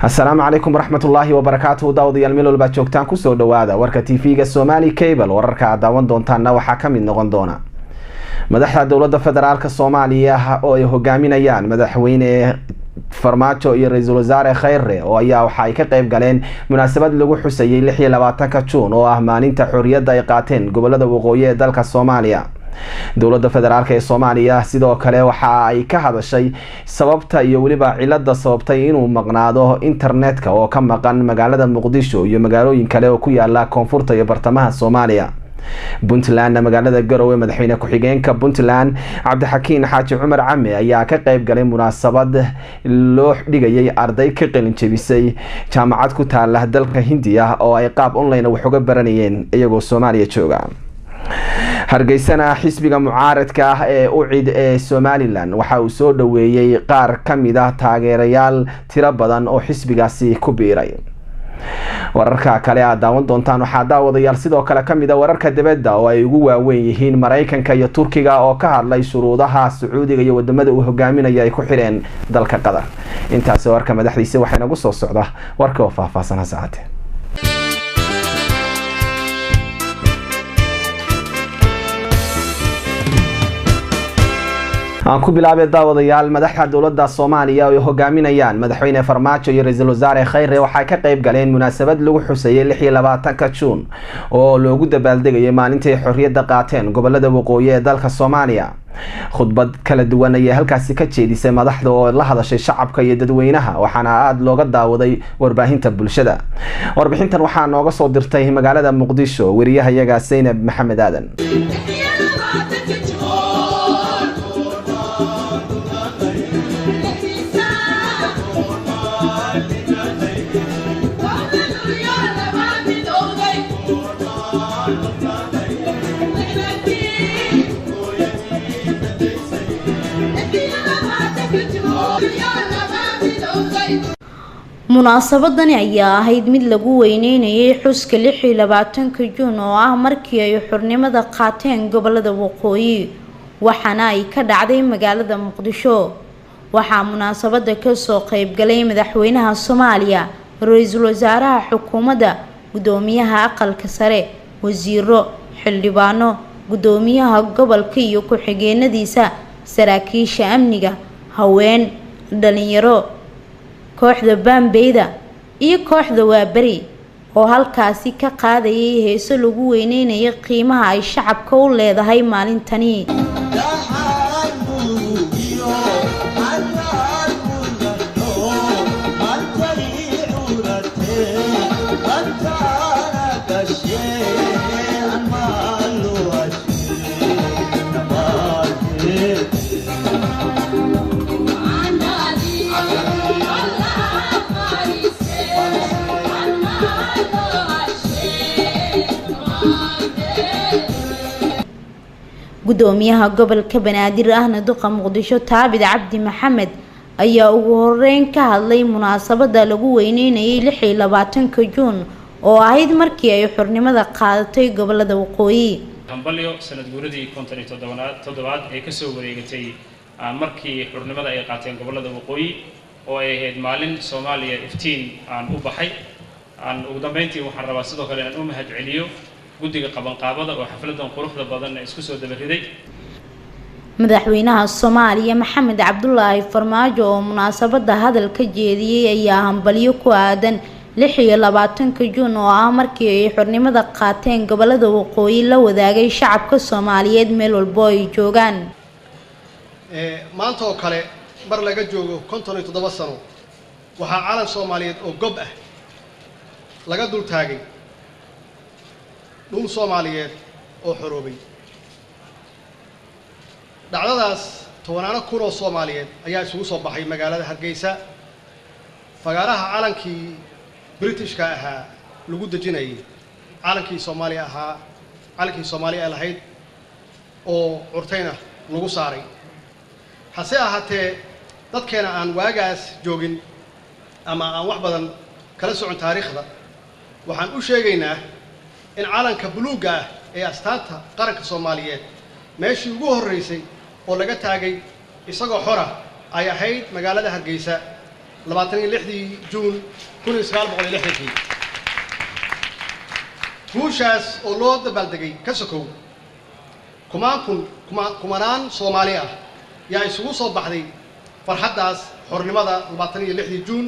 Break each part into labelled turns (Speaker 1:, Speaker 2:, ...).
Speaker 1: السلام عليكم ورحمة الله وبركاته. داودي الميلول باتشوكتان كسو دوادا وركا تيفيغا سومالي كيبل ورركا داوان دونتان نوحا كمين نغن دونا مدحدا دولة فدرالك الصومالية oo ay hogaaminayaan madaxweyne farmaajo iyo ra'iisul wasaare khayre oo ayaa waxa ay ka qayb galeen munaasabad lagu xusayay 26 Juun oo ah maalinta xorriyadda ay qaateen gobolada waqooyi ee dalka Soomaaliya. dowladda federaalka ee Soomaaliya sidoo kale waxa ay ka hadashay sababta iyo waliba cilada sababtay inuu maqnaado internetka oo ka maqan magaalada Muqdisho iyo magaalooyin kale oo ku yaala koonfurta iyo bartamaha Soomaaliya. Puntland magaalada Garowe madaxweyne ku-xigeenka Puntland Cabdixakiin Xaaji Cumar Came ayaa ka qayb galay munaasabad loo dhigayay arday ka qalin jabisay jaamacad ku taala dalka Hindiya oo ay qaab online wax uga baranayeen iyagoo Soomaaliya jooga. hargeysana xisbiga mucaaradka ah ee UCID ee Somaliland waxa uu soo dhaweeyay qaar kamid ah taageerayaal tiro badan oo xisbigaasi ku biiray. wararka kale aad daawan doontaan waxaa daawadayaal sidoo kale kamid ah wararka dibadda oo ay ugu waaweyn yihiin Mareykanka iyo Turkiga oo ka hadlay shuruudaha Sacuudiga iyo wadamada uu hogaaminayo ay ku xireen dalka Qatar. intaas warka madaxdiisa waxay nagu soo socda warka oo faahfaahsan saacad. aan ku bilaabay daawadayaal madaxda dowladda Soomaaliya oo hogaaminayaan madaxweyne farmaajo iyo ra'iisul wasaare khayre waxay ka qayb galeen munaasabad lagu xusayay 26 Juun oo loogu dabaaldegay maalintii xorriyadda qaateen gobolada waqooyi ee dalka Soomaaliya. khudbad kala duwan ayaa halkaasi ka jeedisay madaxda oo la hadashay shacabka iyo dadweynaha waxaana aad looga daawaday warbaahinta bulshada. warbixintan waxaa nooga soo dirtay magaalada Muqdisho wariyahayaga Zainab Maxamed Aadan.
Speaker 2: munaasabadani ayaa ahayd mid lagu weyneynayay xuska 26 Juun oo ah markii ay xornimada qaateen gobolada waqooyi waxaana ay ka dhacday magaalada Muqdisho. waxaa munaasabada ka soo qayb galay madaxweynaha Soomaaliya, ra'iisul wasaaraha xukuumadda, gudoomiyaha aqalka sare, wasiiro, xildhibaano, gudoomiyaha gobolka iyo ku-xigeenadiisa, saraakiisha amniga, haween, dhalinyaro, kooxda Bambeyda iyo kooxda Waabari oo halkaasi ka qaadayay heeso lagu weyneynayay qiimaha ay shacabka u leedahay maalintani. gudoomiyaha gobolka Banaadir ahna duqa Muqdisho Taabid Cabdi Maxamed ayaa ugu horeyn ka hadlay munaasabada lagu weyneynayay 26 Juun oo ahayd markii ay xornimada qaadatay gobolada waqooyi.
Speaker 3: hambalyo sanad guuradii 57aad ee ka soo wareegatay markii xornimada ay qaateen gobolada waqooyi oo ay ahayd maalin Soomaaliya iftiin aan u baxay. ugu dambeyntii waxaan rabaa sidoo kale inaan u mahad celiyo guddiga qabanqaabada oo xafladan quruxda badan isku soo dabariday.
Speaker 2: madaxweynaha Soomaaliya Maxamed Cabdullaahi Farmaajo oo munaasabada hadal ka jeediyay ayaa hambalyo ku aadan 26 Juun oo ah markii ay xornimada qaateen gobolada waqooyi la wadaagay shacabka Soomaaliyeed meel walba ay joogaan.
Speaker 4: maanta oo kale bar laga joogo 57 sano waxa calan Soomaaliyeed oo gob ah laga dul taagay dhul Soomaaliyeed oo xoroobay. dhacdadaas tobanaano kun oo Soomaaliyeed ayaa isugu soo baxay magaalada Hargeysa fagaaraha calankii Britishka ahaa lagu dejinayay calankii Soomaaliya ahaa calankii Soomaaliya lahayd oo curtayna lagu saaray. hase ahaatee dadkeena aan waagaas joogin ama aan wax badan kala socon taariikhda waxaan u sheegaynaa in calanka buluuga ah ee astaanta qaranka Soomaaliyeed meeshii ugu horeysay oo laga taagay isagoo xora ay ahayd magaalada Hargeysa 26 juun 1960 guushaas oo loo dabaaldegay ka sokow kumanaan Soomaali ah yaa isugu soo baxday farxaddaas xornimada 26 juun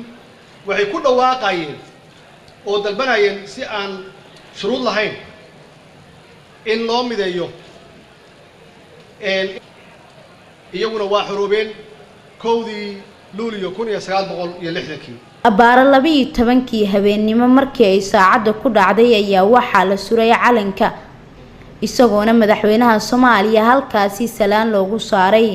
Speaker 4: waxay ku dhawaaqayeen oo dalbanayeen si aan shuruud lahayn in loo mideeyo iyaguna waa xoroobeen kowdii luulyo 1960
Speaker 2: abaara 12 habeenimo markii ay saacada ku dhacday ayaa waxaa la suray calanka isagoona madaxweynaha Soomaaliya halkaasi salaan loogu saaray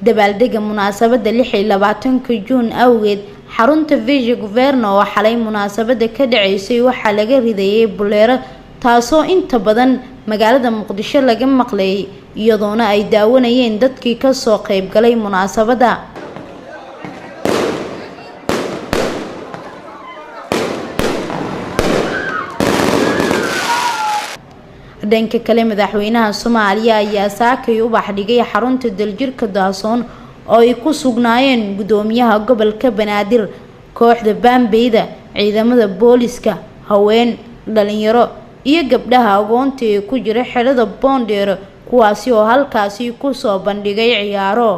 Speaker 2: dabaaldega munaasabada 26 juun awgeed xarunta Vice Governo oo xalay munaasabada ka dhaceysay waxaa laga ridayay buleero taasoo inta badan magaalada Muqdisho laga maqlay iyadoona ay daawanayeen dadkii ka soo qayb galay munaasabada dhanka kale madaxweynaha Soomaaliya ayaa saakay u baxdhigay xarunta daljirka Daasoon oo ay ku sugnaayeen gudoomiyaha gobolka Banaadir kooxda Baambeyda ciidamada booliska haween dhalinyaro iyo gabdhaha agoonta ee ku jira xerada Boondheero kuwaasi oo halkaasi ku soo bandhigay ciyaaro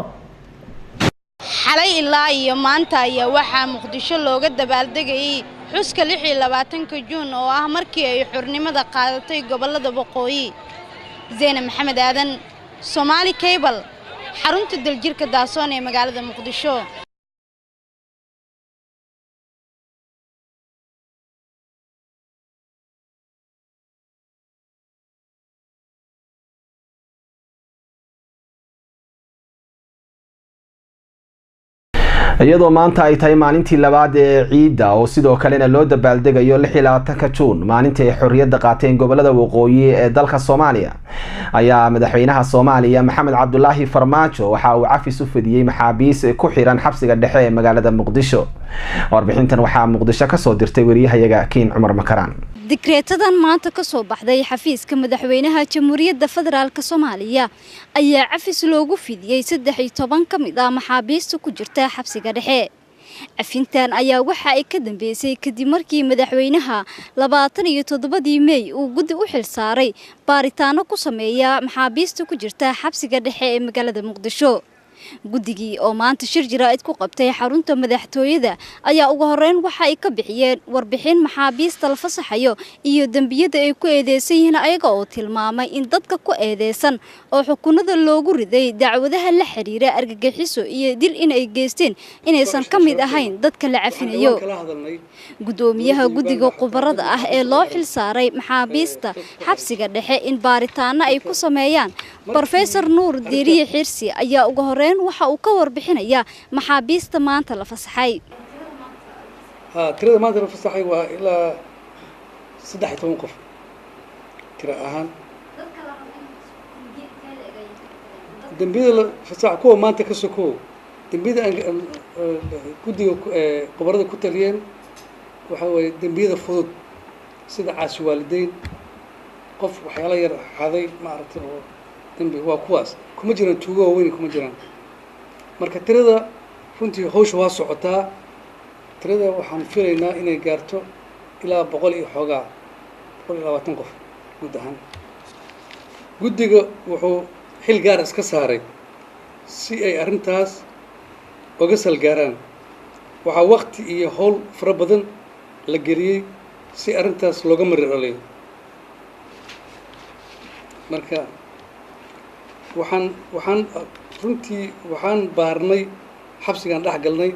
Speaker 2: xalay ilaa iyo maanta ayaa waxaa Muqdisho looga dabaaldegay xuska 26 juun oo ah markii ay xornimada qaadatay gobolada Waqooyi Zeena Maxamed Aadan Somali Cable xarunta daljirka Daasoon ee magaalada Muqdisho
Speaker 1: iyadoo maanta ay tahay maalintii labaad ee ciida oo sidoo kalena loo dabaaldegayo 26 juun maalintii ay xorriyadda qaateen gobolada Waqooyi ee dalka Soomaaliya ayaa madaxweynaha Soomaaliya Maxamed Cabdullaahi Farmaajo waxa uu cafis u fidiyay maxaabiis ku xiran xabsiga dhexe ee magaalada Muqdisho warbixintan waxaa Muqdisho ka soo dirtay wariyahayaga Kiin Cumar Makaraan
Speaker 5: dikreetadan maanta ka soo baxday xafiiska madaxweynaha Jamhuuriyadda Federaalka Soomaaliya ayaa cafis loogu fidiyay 13 kamid ah maxaabiista ku jirta xabsiga dhexe afintan ayaa waxa ay ka dambeysay kadib markii madaxweynaha 27 May uu gudi u xil saaray baaritaano ku sameeya maxaabiista ku jirta xabsiga dhexe ee magaalada Muqdisho guddigii oo maanta shir jiraa'id ku qabtay xarunta madaxtooyada ayaa ugu horeyn waxa ay ka bixiyeen warbixin maxaabiista la fasaxayo iyo dambiyada ay ku eedeysan yihiin ayaga oo tilmaamay in dadka ku eedeysan oo xukunada loogu riday dacwadaha la xiriira argagixiso iyo dil in ay geysteen inaysan ka mid ahayn dadka la cafinayo gudoomiyaha guddiga qubarada ah ee loo xil saaray maxaabiista xabsiga dhexe in baaritaano ay ku sameeyaan Professor Nuur Diiriye Xirsi ayaa ugu horeyn waxa uu ka warbixinayaa maxaabiista maanta la fasaxay
Speaker 6: tirada maanta la fasaxay waa ilaa 13 qof tira ahaan dambiyada la fasax kuwa maanta ka soo dambiyada guddiga qubarada ku taliyeen waxa way dambiyada fudud sida caasi waalideyn qof waxyaalo yar xaday ma aragtay oo dambi waa kuwaas kuma jiraan tuugo weyn kuma jiraan marka tirada runtii hawsha waa socotaa tirada waxaan filaynaa inay gaarto ilaa 100 iyo xoogaa 120 qof guud ahaan guddiga wuxuu xil gaar iska saaray si ay arrintaas uga salgaaraan waxaa waqti iyo hawl fara badan la geliyey si arrintaas looga marir dhaliyo marka runtii waxaan baarnay xabsigaan dhex galnay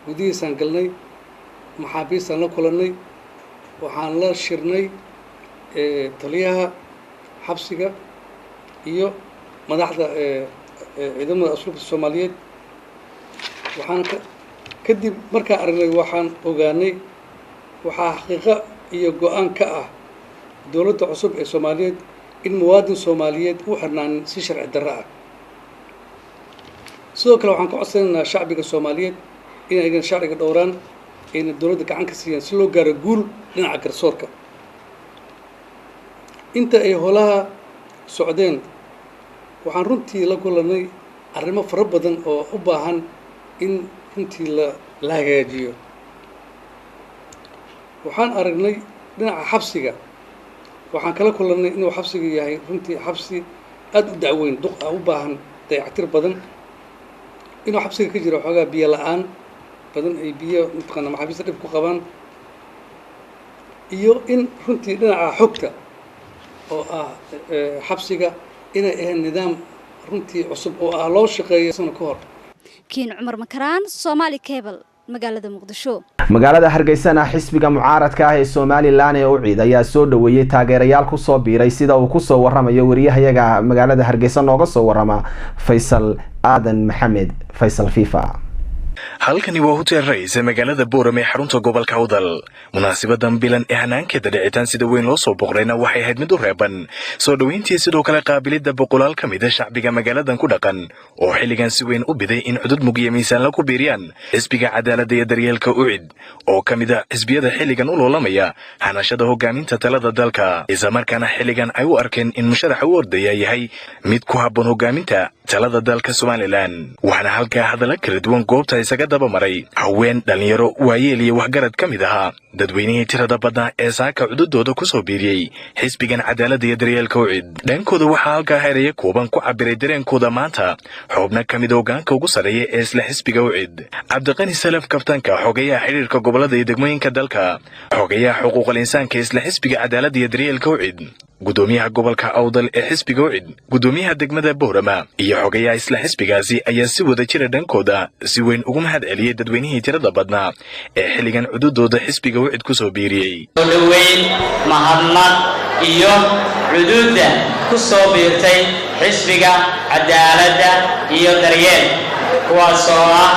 Speaker 6: gudihiisaan galnay maxaabiistaan la kulannay waxaan la shirnay taliyaha xabsiga iyo madaxda ciidamada asluubta Soomaaliyeed waxaan kadib markaan aragnay waxaan ogaanay waxaa xaqiiqo iyo go'aan ka ah dowladda cusub ee Soomaaliyeed in muwaadin Soomaaliyeed uu xirnaan si sharci darro ah sidoo kale waxaan ka codsanaynaa shacbiga Soomaaliyeed in ay sharciga dhowraan in dowladda gacan ka siiyaan si loo gaaro guul dhinaca garsoorka inta ay holaha socdeen waxaan runtii la kulanay arrimo fara badan oo u baahan in runtii la hagaajiyo. waxaan aragnay dhinaca xabsiga waxaan kala kulannay inuu xabsiga yahay runtii xabsi aad u dacweyn duq ah u baahan dayactir badan inuu xabsiga ka jiro xoogaa biyo la-aan badan ay biyo mataqaana maxaabiista dhib ku qabaan iyo in runtii dhinaca xogta oo ah xabsiga inay ahayn nidaam runtii cusub oo ah loo shaqeeyo sano ka hor.
Speaker 5: kiin cumar makaraan Somali Cable magaalada Muqdisho.
Speaker 1: magaalada Hargeysana xisbiga mucaaradka ah ee Somaliland ee u ciid ayaa soo dhaweeyay taageerayaal ku soo biiray sida uu ku soo waramayo wariyahayaga magaalada Hargeysa nooga soo warama Faysal Aadan Maxamed Faysal FIFA.
Speaker 7: halkani waa hotel Rays ee magaalada Boorame xarunta gobolka Awdal. munaasibadan bilan ee hanaankeeda dhicitaan sida weyn loo soo boqrayna waxay ahayd mid u reeban soo dhaweyntii sidoo kale qaabilida boqolaal ka mid ah shacbiga magaaladan ku dhaqan oo xilligan si weyn u biday in cudud mugiya miisaan la ku biiriyaan xisbiga cadaaladda iyo daryeelka u ciid oo ka mid ah xisbiyada xilligan u loolamaya hanashada hogaaminta talada dalka isla markaana xilligan ay u arkeen in musharaxa u ordaya yahay mid ku habboon hogaaminta talada dalka Somaliland. waxaana halkaa hadalla kala duwan goobta isaga daba maray haween dhalinyaro waayeel iyo waxgarad ka mid ahaa dadweynihii tirada badnaa ee saaka cududooda ku soo biiriyey xisbigan cadaaladda iyo daryeelka u ciid. dhankooda waxaa halkaa xeeraya kooban ku cabiray dareenkooda maanta xubno ka mid hoggaanka ugu sarreeya ee isla xisbiga u ciid. cabdiqani salaf kaftanka xogayaha xiriirka gobolada iyo degmooyinka dalka xogayaha xuquuqul insaanka isla xisbiga cadaaladda iyo daryeelka u ciid gudoomiyaha gobolka Awdal ee xisbiga u ciid gudoomiyaha degmada Boorama iyo xogayaha isla xisbigaasi ayaa si wada jira dhankooda si weyn ugu mahad celiyay dadweynihii tirada badnaa ee xilligan cududooda xisbiga u ciid ku soo biiriyay.
Speaker 8: dhaweyn mahadnaq iyo cududa ku soo biirtay xisbiga cadaaladda iyo daryeel kuwaas oo ah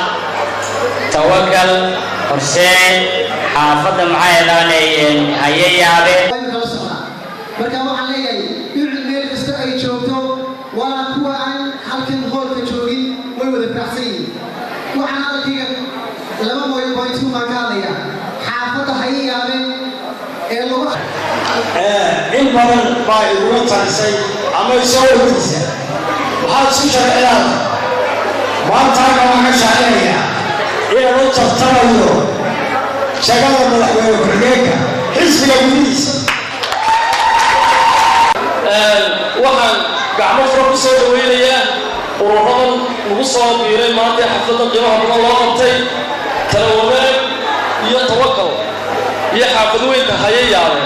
Speaker 8: Tawakal Hussein xaafadda maxaylaanayeen hayayaabe
Speaker 9: marka waxaan leeyahay in meel kasta ay joogto waa kuwa aan halkan hoolka joogin way wada faraxsan yihiin. waxaan halkiga laba point ma kaalaya xaafadda hayayaabe ee lagu
Speaker 10: in badan baa ugu tarsay ama soo wadiisa waxaad si sharciyan maanta waxaan ka shaqeeyaa inaan u tartamayo shaqada madaxweyne ku-xigeenka xisbiga gudihiisa.
Speaker 11: waxaan gacmo furo ku soo dhaweynayaa ururadan lagu soo biiray maanta xafladda qiimaha badan loo qabtay tala wadaag iyo Tawakal iyo xaafadweynta hayayaabe.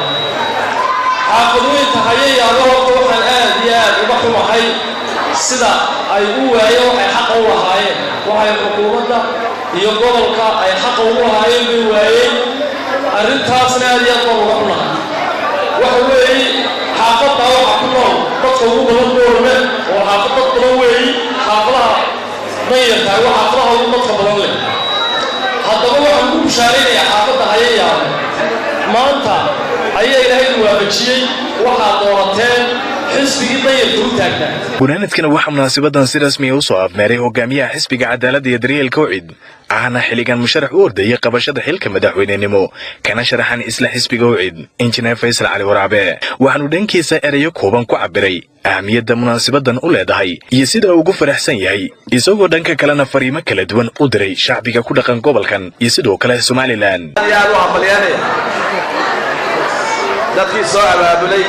Speaker 11: xaafadweynta hayayaabe horta waxaan aad iyo aad uga xumahay sida ay u waayeen waxay xaqa u lahaayeen waxay xukuumadda iyo gobolka ay xaqa u lahaayeen bay waayeen arrintaasna aad iyo aad baan uga xunahay. waxa weeye xaafadda waxa ku nool dadka ugu badan Boorame oo xaafadda badan weeye xaafadaha dayarka waa xaafadaha ugu dadka badan leh. haddaba waxaan ku bushaaraynayaa xaafadda hayayaabe maanta ayaa ilaahay waafajiyey waxaad doorateen xisbigii dayarka u taagnaa.
Speaker 7: gunaanadkana waxaa munaasabadan si rasmi ah u soo afmeeray hogaamiyaha xisbiga cadaaladda iyo daryeelka u ciid ahna xilligan musharax u ordayay qabashada xilka madaxweynenimo kana sharaxan isla xisbiga u ciid injineer Faysal Cali Waraabe. waxaanu dhankiisa erayo kooban ku cabiray ahmiyadda munaasabadan u leedahay iyo sida uu ugu faraxsan yahay isagoo dhanka kalena fariimo kala duwan u diray shacbiga ku dhaqan gobolkan iyo sidoo kale Somaliland.
Speaker 12: dadkii soo abaabulay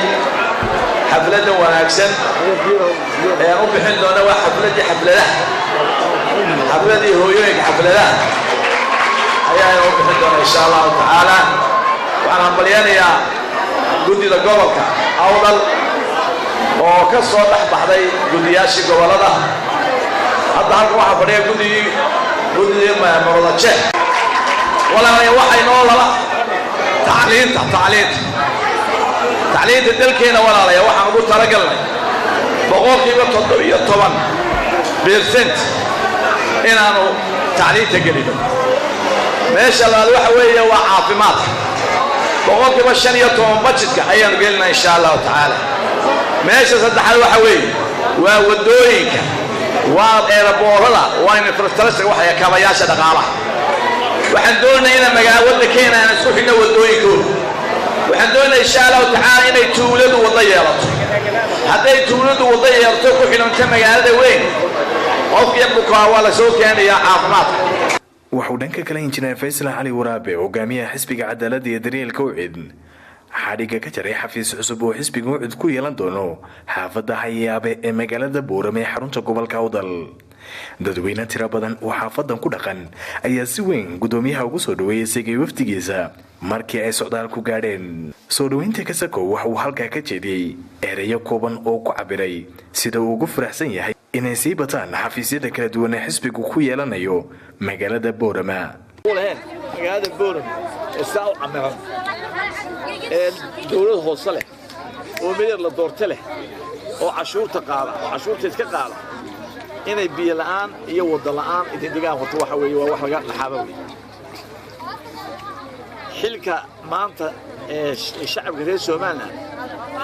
Speaker 12: xafladda wanaagsan ee u bixin doona waa xafladii hooyooyinka xafladaha ayaa u bixin doona insha allahu tacaala. waxaan hambalyanayaa guddida gobolka Awdal oo ka soo dhex baxday guddiyaashii gobolada. hadda halkan waxaa fadhiya guddidii Marwadaje walaalaya waxay noo laba tacliinta dalkeena walaalaya waxaan ugu talagalnay 7% inaanu tacliinta gelino. meesha labaad waxa weeye waa caafimaadka 15% budgetka ayaanu gelinaa insha allahu tacaala. meesha saddexaad waxa weeye waa wadooyinka waa eeraboorada waa infrastructure waxay kaabayaasha dhaqaalaha. waxaan doonaynaa in magaalada Kenya aan isku xidhno wadooyinkooda. waxaan doonaynaa insha allahu tacaala inay tuuladu wada yeelato. hadday tuuladu wada yeelato ku xidhanta magaalada weyn qofkii bukaa waa la soo keenayaa caafimaadka.
Speaker 7: waxuu dhanka kale injineer Faysal Cali Waraabe hogaamiyaha xisbiga cadaaladda iyo daryeelka UCID xadhiga ka jaray xafiis cusub oo xisbiga UCID ku yeelan doono xaafadda Hayaabe ee magaalada Boorame ee xarunta gobolka Awdal. dadweyne tiro badan oo xaafadan ku dhaqan ayaa si weyn gudoomiyaha ugu soo dhaweeyay sigay waftigiisa markii ay socdaal ku gaadheen. soo dhaweynta Kasako waxa uu halkaa ka jeediyay ereyo kooban oo ku cabiray sida uu ugu faraxsan yahay inay sii bataan xafiisyada kala duwan ee xisbigu ku yeelanayo magaalada Boorama.
Speaker 12: magaalada Boorama isaa u camiran dowlad hoose leh oo meel la doortay leh oo cashuurta qaada oo cashuurta iska qaada inay biyo la'aan iyo wada la'aan idin dhigaan horta waxa weeye waa wax laga dhaxaba weeye xilka maanta shacabka reer Soomaaliya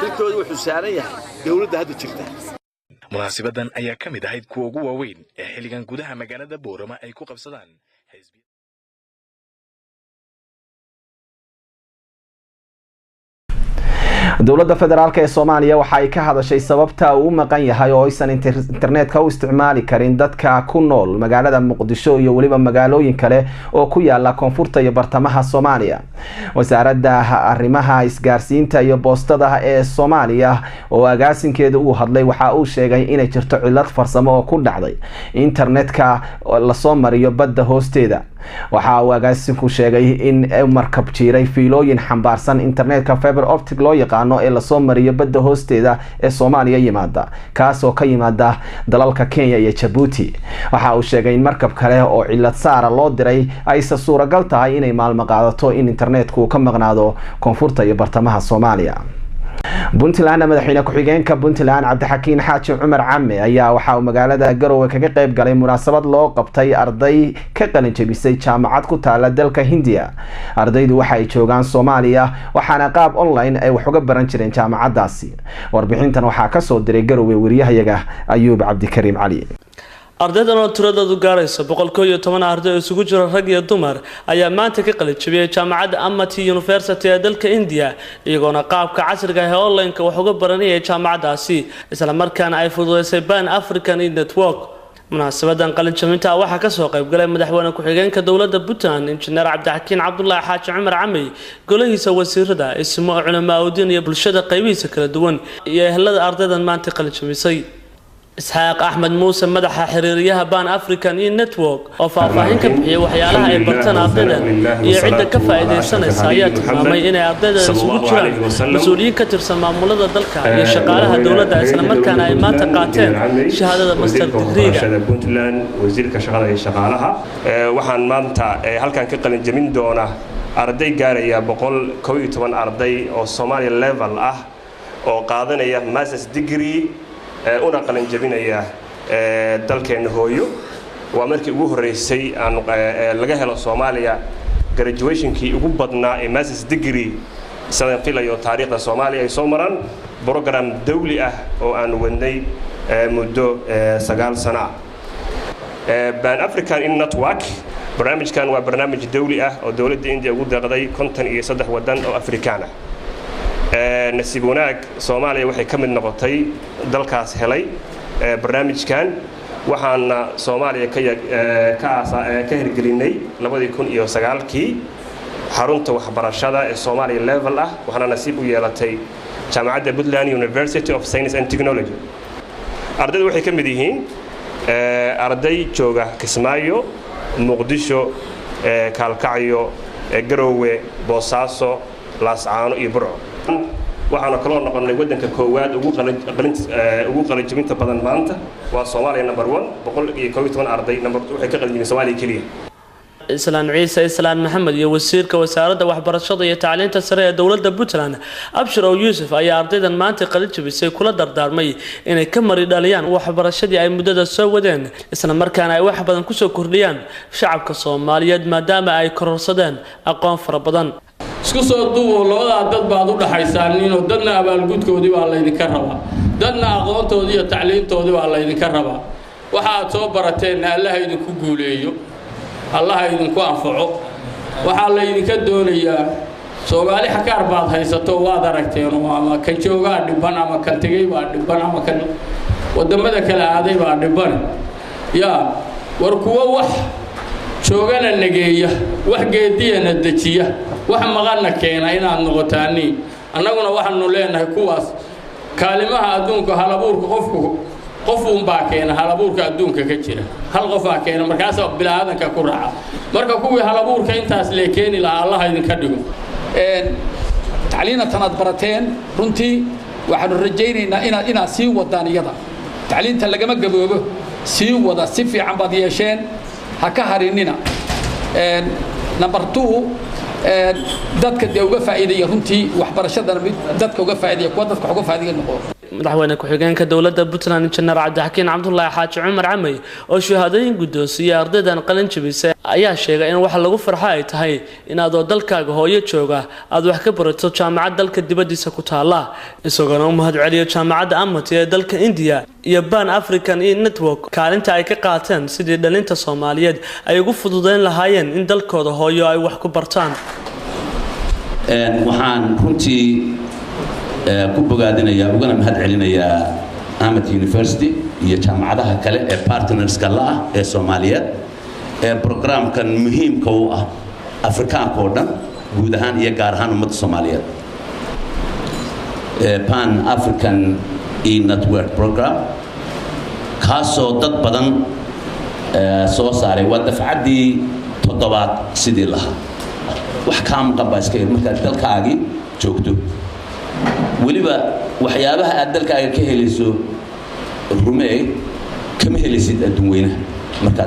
Speaker 12: xilkoodu wuxuu saaran yahay dowladda hadda jirta.
Speaker 7: munaasabadan ayaa ka mid ahayd kuwa ugu waaweyn ee xilligan gudaha magaalada Boorama ay ku qabsadaan
Speaker 1: dowladda federaalka ee Soomaaliya waxa ay ka hadashay sababta uu maqan yahay oo aysan internetka u isticmaali karin dadka ku nool magaalada Muqdisho iyo waliba magaalooyin kale oo ku yaala koonfurta iyo bartamaha Soomaaliya. wasaaradda arrimaha isgaarsiinta iyo boostada ee Soomaaliya oo agaasinkeedu uu hadlay waxa uu sheegay inay jirto cilad farsamo oo ku dhacday internetka la soo mariyo badda hoosteeda. waxa uu agaasinku sheegay in markab jiray fiilooyin xambaarsan internetka fiber optic loo yaqaano ee la soo mariyo badda hoosteeda ee Soomaaliya yimaada kaas oo ka yimaada dalalka Kenya iyo Djibouti. waxa uu sheegay in markab kale oo cilad saara loo diray ay suuragal tahay inay maalmo qaadato in internetku ka maqnaado koonfurta iyo bartamaha Soomaaliya. Puntland madaxweyne ku-xigeenka Puntland Cabdixakiin Xaaji Cumar Camme ayaa waxa uu magaalada Garowe kaga qayb galay munaasabad loo qabtay arday ka qalin jabisay jaamacad ku taala dalka Hindiya. ardaydu waxay joogaan Soomaaliya waxaana qaab online ay wax uga baran jireen jaamacadaasi. warbixintan waxaa ka soo diray Garowe wariyahayaga Ayuub Cabdikariim Cali.
Speaker 13: ardaydan oo tiradoodu gaaraysa 111 arday isugu jira rag iyo dumar ayaa maanta ka qalin jabiyay jaamacadda Amity University ee dalka India iyagoona qaabka casriga ah ee online-ka wax uga baranayay jaamacadaasi isla markaana ay fududeysay Pan African Network. munaasabadan qalin jabinta waxaa ka soo qayb galay madaxweyne ku-xigeenka dowladda Puntland injineer Cabdixakiin Cabdullaahi Xaaji Cumar Camme golahiisa wasiirada ismo culimaadoodin iyo bulshada qaybihiisa kala duwan iyo ehelada ardaydan maanta qalin jabisay. إسحاق أحمد موسى مدح حريريها بان أفريكان نتورك وفاهمين كبحية وحيالها أي برتان عبداً يعد كفائدة سنة سايات فامي إني عبداً سوجرا مسؤولين كتير سما مولدة دلكا يشقالها دولة إسلام كان أي ما تقاتل شهادة مستر تدريجا
Speaker 14: بنتلاند وزير كشغالة يشقالها وحن مانتا هل كان كقل جمين دونا أردي جارية بقول كوي طبعا أردي أو سومالي ليفل أو قاضنا يا ماسترز ديجري una qalin jabinaya dalkeena hooyo waa markii ugu horeysay aan laga helo Soomaaliya graduationkii ugu badnaa ee master's degree sanad filayo taariikhda Soomaaliya ay soo maraan program dawli ah oo aan wadnay muddo 9 sano Pan African Network barnaamijkan waa barnaamij dawli ah oo dawladda India ugu deeqday 53 wadan oo Afrikaan ah nasiib wanaag Soomaaliya waxay ka mid noqotay dalkaas helay barnaamijkan waxaana Soomaaliya ka hirgelinay 2009kii xarunta waxbarashada ee Soomaaliya level ah waxaana nasiib u yeelatay jaamacadda Puntland University of Science and Technology. ardaydu waxay ka mid yihiin arday jooga Kismaayo, Muqdisho, Kalkacyo, Garowe, Boosaaso, Laascaano iyo Burco. waxaana kaloo noqonay wadanka koowaad ugu qalin jabinta badan maanta waa Soomaaliya number 1 111 arday number 2 waxay ka qalin jabin Soomaaliya kaliya.
Speaker 13: إسلام عيسى إسلام محمد يوزير كوزارة وحبرشة تعليم تسرية دولة بوتلان أبشر أو يوسف أي أرضيدا ما انتقلت بسي كل دردار مي إن كمر إداليان وحبرشة أي مدة السودان إسلام مركان أي وحبا كسو كرديان شعب كصوماليا ما دام أي كرصدان أقوم فربضان
Speaker 15: isku soo duubo labada dad baad u dhaxaysaaniin oo dadna abaalgudkoodii waa la idin ka rabaa dadna aqoontoodii iyo tacliintoodii waa la idin ka rabaa waxa aad soo barateen Allah idin ku guuleeyo Allah idin ku anfaco waxa la idin ka doonayaa Soomaali xakaar baad haysato waad aragteen ama kan jooga dhiban ama kan tagay baa dhiban ama kan wadamada kala aaday baa dhiban ya war kuwa wax joogana nageeya wax geediyana dejiya wax maqana keena inaad noqotaani annaguna waxaanu leenahay kuwaas kaalimaha adduunka halabuurka qofuun baa keena halabuurka adduunka ka jira hal qof baa keena markaas bilaadanka ku raaca marka kuwii halabuurka intaas lee keeni lahaa Allah idinka dhigo
Speaker 16: tacliinta tanad barateen runtii waxaanu rajaynaynaa inaad sii wadaan iyada tacliinta lagama gaboobo sii wada si fiican baad yeesheen ha ka harinina number 2 dadka dee uga faa'iideeya runtii waxbarashada dadka uga faa'iideeya kuwa dadka uga faa'iideeya noqo
Speaker 13: madaxweyne ku-xigeenka dowladda Puntland Injineer Cabdixakiin Cabdullaahi Xaaji Cumar Camay oo shahaadooyin guddoonsiiyay ardaydan qalin jabisay ayaa sheegay in wax lagu farxo ay tahay inaad oo dalkaaga hooyo jooga aad wax ka barato jaamacad dalka dibadiisa ku taala isagoo u mahad celiyo jaamacadda Amity ee dalka India iyo Pan African Network kaalinta ay ka qaateen sidii dhalinta Soomaaliyeed ay ugu fududeyn lahaayeen in dalkooda hooyo ay wax ku bartaan
Speaker 17: waxaan runtii ku bogaadinayaa ugana mahad celinayaa Amity University iyo jaamacadaha kale ee partnerska la ah ee Soomaaliyeed ee programkan muhiimka u ah Afrikaanka oo dhan guud ahaan iyo gaar ahaan ummadda Soomaaliyeed Pan African Network program kaasoo dad badan soo saaray waa dafcadii 7 sidii lahaa wax ka maqan baa iska markaa dalkaagii joogto waliba waxyaabaha aad dalkaaga ka helayso rumey kama helaysid adduunweynaha marka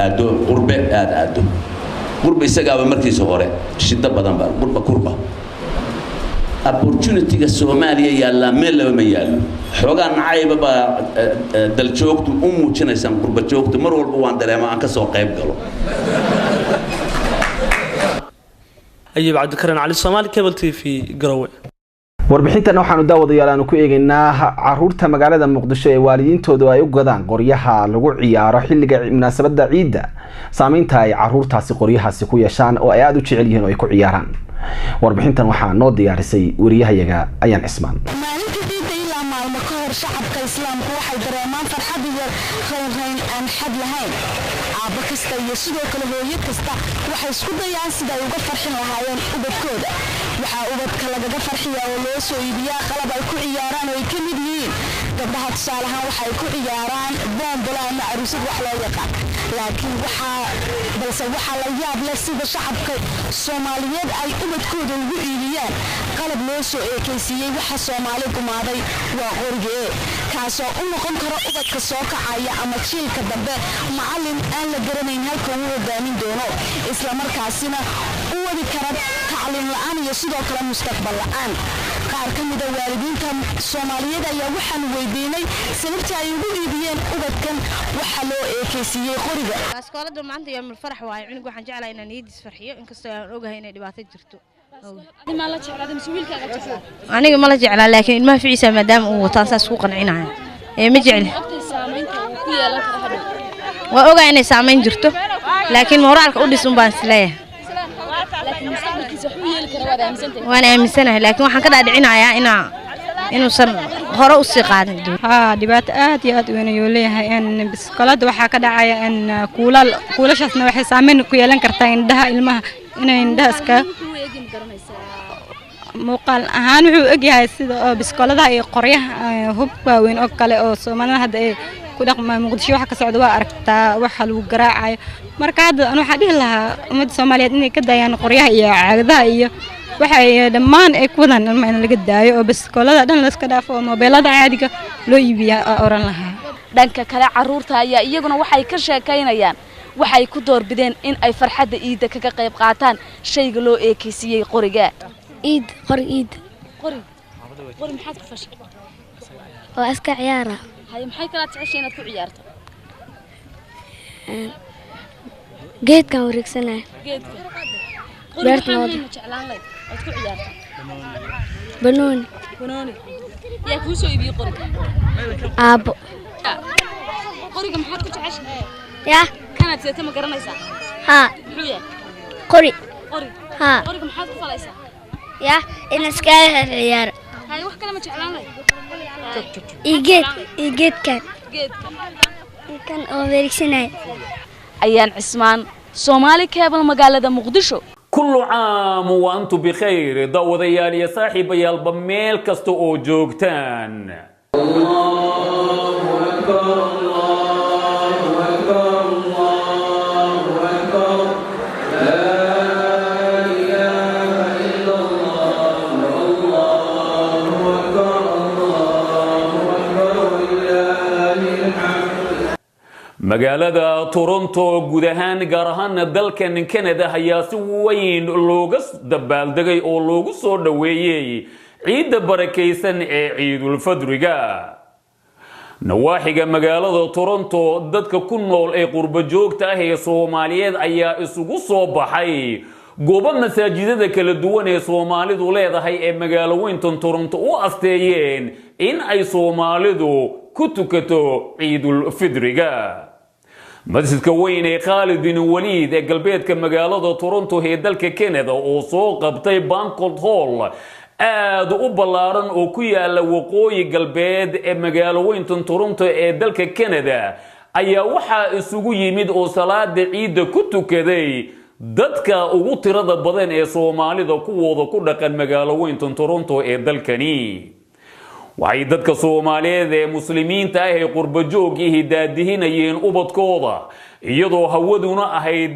Speaker 17: aado qurbe isagaaba markiisa hore shida badan baa qurba opportunity-ga Soomaaliya yaalla meel laba ma yaallo xoogaa nacayba baa dal joogto u muujinaysan qurba joogto mar walba waan dareemaa aan ka soo qayb galo
Speaker 13: Ayub Cabdikaran Ali Soomaali Cable TV Garowe
Speaker 1: warbixintan waxaanu daawadayaal aanu ku eegaynaa caruurta magaalada Muqdisho ee waalidiintoodu ay u gadaan qoryaha lagu ciyaaro xilliga munaasabada ciida saameynta ay caruurtaasi qoryahaasi ku yeeshaan oo ay aad u jecel yihiin oo ay ku ciyaaraan warbixintan waxaa noo diyaarisay wariyahayaga Ayaan Cismaan
Speaker 18: maalmo ka hor shacabka islaamku waxay dareemaan farxad iyo khayrayn aan xad lahayn aabba kasta iyo sidoo kale hooyo kasta waxay isku dayaan sida ay uga farxin lahaayeen ubadkooda waxaa ubadka lagaga farxiyaa oo loo soo iibiyaa qalab ay ku ciyaaraan oo ay ka mid yihiin gabdhaha tusaale ahaan waxay ku ciyaaraan boonbola ama caruusad wax loo yaqaan laakiin waxaa la yaab leh sida shacabka Soomaaliyeed ay ubadkooda ugu iibiyaan qalab loo soo eekaysiiyey waxa Soomaali gumaaday waa qorigee kaasoo u noqon karo ubadka soo kacaya ama jiilka dambe macallin aan la garanayn halka uu hogaamin doono isla markaasina u wadi kara tacliin la'aan iyo sidoo kale mustaqbal la'aan qaar ka mid ah waalidiinta Soomaaliyeed ayaa waxaan weydiinay sababta ay ugu iibiyeen ubadkan waxa loo eekaysiiyey qoriga
Speaker 19: iskoolada maanta iyo farax waay cunug waxaan jeclahay inaan iidis farxiyo inkastoo aan ogahay inay dhibaato jirto aniga ma la jeclaa laakiin ilmaha ficiisa maadaama uu wataan saas ku qancinayo ma jecli waa ogaa inay saameyn jirto laakiin moraalka u dhisun baan isleeyahay waan aaminsanahay laakiin waxaan ka dhaadhicinayaa inuusan hore u sii qaadin
Speaker 20: dhibaato aad iyo aad u weyn ayuu leeyahay biskoolada waxaa ka dhacaya kuulashaasna waxay saameyn ku yeelan kartaa indhaha ilmaha inay indhaha iska muuqaal ahaan wuxuu ogyahay sida oo biskooladaha iyo qoryaha hub waaweyn oo kale oo Soomaalida hadda ay ku dhaqmaan Muqdisho waxa ka socda waa aragtaa waxa lagu garaacayo marka hadda waxa dhihi lahaa ummadda Soomaaliyeed inay ka daayaan qoryaha iyo caagadaha iyo waxa ay dhammaan ay ku wadaan in laga daayo oo biskoolada dhan la iska dhaafo oo mobilada caadiga loo iibiyo oran lahaa
Speaker 21: dhanka kale caruurta ayaa iyaguna waxay ka sheekaynayaan waxay ku doorbideen in ay farxadda ciida kaga qayb qaataan shayga loo eekaysiiyay qoriga
Speaker 22: qori
Speaker 21: maxaad ku fashay
Speaker 22: oo iska ciyaara
Speaker 21: hay maxay kala jeceshay inaad ku ciyaarto
Speaker 22: geedkan wareegsanay beerta
Speaker 21: ma jeclaan lahayd aad ku ciyaarto
Speaker 22: banooni
Speaker 21: yaa ku soo iibiyay qoriga
Speaker 22: aabo
Speaker 21: qoriga maxaad ku jeceshay
Speaker 22: ya
Speaker 21: kanaad seeta ma garanaysaa
Speaker 22: ha
Speaker 21: muxuu yahay
Speaker 22: qori
Speaker 21: ha qoriga maxaad ku falaysaa
Speaker 22: ya in iska ciyaar
Speaker 21: hay wax kale ma jeclaan lahayd
Speaker 22: geedkan oo wareegsanay
Speaker 21: Ayaan Cismaan Soomaali Cable magaalada Muqdisho.
Speaker 3: كل عام وأنتم بخير داوديال يا صاحب يالبا ميل كستو أو جوجتان الله أكبر الله أكبر الله أكبر لا إله إلا الله الله أكبر الله أكبر ولله الحمد magaalada Toronto guud ahaan gaar ahaan dalkan Canada ayaa si weyn looga dabaaldegay oo loogu soo dhaweeyay ciida barakeysan ee Ciidul Fadriga nawaaxiga magaalada Toronto dadka ku nool ee qurba joogta ah ee Soomaaliyeed ayaa isugu soo baxay goobo masaajidada kala duwan ee Soomaalidu leedahay ee magaalooyinka Toronto u asteeyeen in ay Soomaalidu ku tukato Ciidul Fadriga masjidka weyn ee Khalid bin Walid ee galbeedka magaalada Toronto ee dalka Canada oo soo qabtay Banquet Hall aad u ballaaran oo ku yaala waqooyi galbeed ee magaalooyinka Toronto ee dalka Canada ayaa waxa isugu yimid oo salaada ciida ku tukaday dadka ugu tirada badan ee Soomaalida kuwooda ku dhaqan magaalooyinka Toronto ee dalkani waxay dadka Soomaaliyeed ee muslimiinta ah ee qurba joogii daadihinayeen ubadkooda iyadoo hawaduna ahayd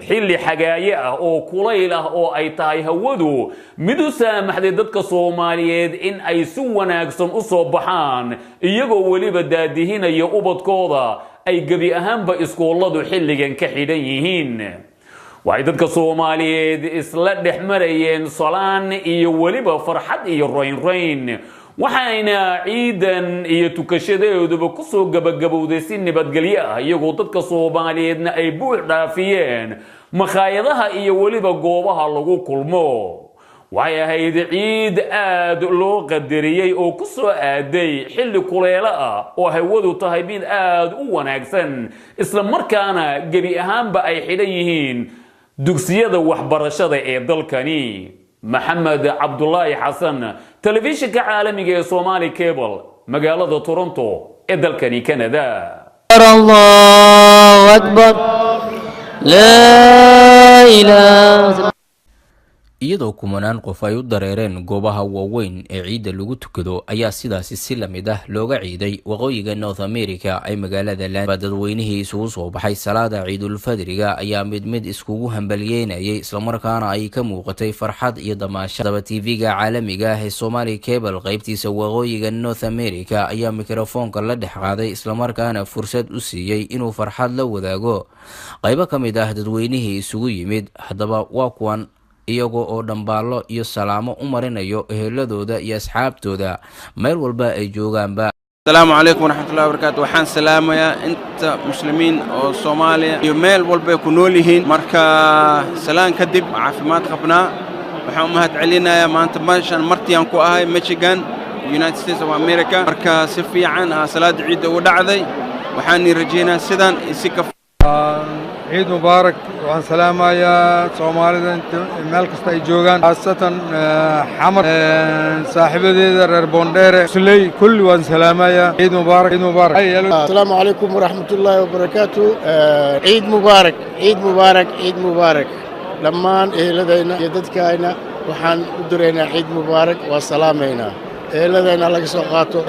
Speaker 3: xilli xagaaye ah oo kulayl ah oo ay tahay hawadu mid u saamaxday dadka Soomaaliyeed in ay si wanaagsan u soo baxaan iyagoo waliba daadihinaya ubadkooda ay gabi ahaanba iskooladu xilligan ka xidhan yihiin waxay dadka Soomaaliyeed isla dhexmarayeen salaan iyo waliba farxad iyo rayn waxayna ciidan iyo tukashadeeduba ku soo gabagabowday si nabadgelyo ah iyagoo dadka Soomaaliyeedna ay buux dhaafiyeen makhaayadaha iyo waliba goobaha lagu kulmo waxay ahayd ciid aad loo qadariyay oo ku soo aaday xilli kuleelo ah oo hawadu tahay mid aad u wanaagsan isla markaana gabi ahaanba ay xidhan yihiin dugsiyada waxbarashada ee dalkani محمد عبد الله حسن تلفزيون عالمي الصومالي كيبل مقالة تورونتو إدلكني كندا
Speaker 4: الله أكبر لا إله
Speaker 23: iyadoo kumanaan qof ay u dareereen goobaha waaweyn ee ciida lagu tukado ayaa sidaasi si la mid ah looga ciiday waqooyiga North America ay magaalada dadweynihii isugu soo baxay salaada Ciidul Fadriga ayaa mid iskugu hambalyeynayay isla markaana ay ka muuqatay farxad iyo damaasho TV-ga caalamiga ah ee Somali Cable qaybtiisa waqooyiga North America ayaa mikrofoonka la dhex qaaday isla markaana fursad u siiyay inuu farxad la wadaago qaybo kamid ah dadweynihii isugu yimid hadaba waa kuwan iyagoo oo dhambaalo iyo salaamo u marinayo eheladooda iyo asxaabtooda meel walba ay joogaanba
Speaker 24: السلام عليكم ورحمة الله وبركاته وحان سلامة انت مسلمين او صوماليا يوميل والبا يكونوليهين مركا سلام كدب عافمات خبنا وحان امهات علينا يا ما انت ماشان مرتيان كو اهاي ميشيغان يونايتد ستيتس اوف امريكا مركا سفي عنها صلاة عيد ودعذي وحاني رجينا سيدان يسيكف
Speaker 25: عيد مبارك وعن سلامة يا صوماليا انت مالك استاي جوغان خاصة حمر صاحب رير بوندير سلي كل وان سلامة يا عيد مبارك عيد مبارك
Speaker 26: السلام عليكم ورحمة الله وبركاته عيد مبارك عيد مبارك عيد مبارك لما لدينا يددكاينا وحان درينا عيد مبارك وسلامينا لدينا لك سوقاتو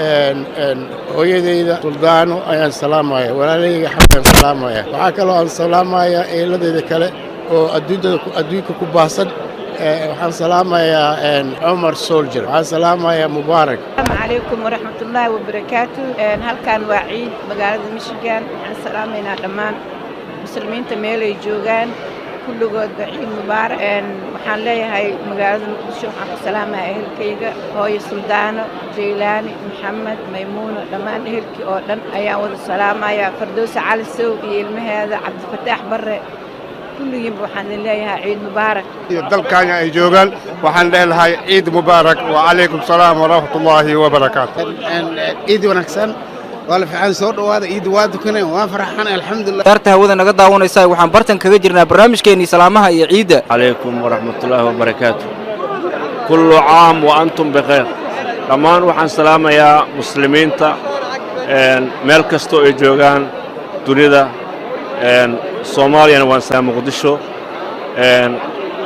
Speaker 26: هويديدا سلطانو ايان سلامايا ولاليغا حمدان سلامايا waxaa kaloo aan salaamayaa eeladeeda kale oo adduunka ku baahsan waxaan salaamayaa Umar Soldier waxaan salaamayaa Mubarak
Speaker 27: السلام عليكم ورحمة الله وبركاته halkan waa ciid magaalada Michigan waxaan salaameynaa dhammaan muslimiinta meel ay joogaan kulligood ciid mubaarak waxaan leeyahay magaalada Muqdisho waxaan ku salaamayaa ehelkayga hooyo Suldaano Jeylaani Maxamed Maymuuna dhammaan ehelkii oo dhan ayaan wada salaamayaa Firdawsi Cali Sow iyo ilmaheeda Cabdifataax Barre kulligiin waxaan leeyahay ciid mubaarak
Speaker 28: dalkana ay joogaan waxaan leeyahay ciid mubaarak wa alaykum salaam wa rahmatullahi wa barakaatuh
Speaker 29: ciid wanaagsan wala fiican soo dhawaada ciid waa dukanay waan faraxan alxamdulillah
Speaker 30: darta hawada naga daawanaysaa waxaan bartan kaga jirnaa barnaamijkeeni salaamaha iyo ciida
Speaker 31: alaykum wa rahmatullahi wa barakaatuh kullu aam wa antum bikhair dhammaan waxaan salaamayaa muslimiinta meel kasta oo ay joogaan dunida soomaaliyana waan salaam muqdisho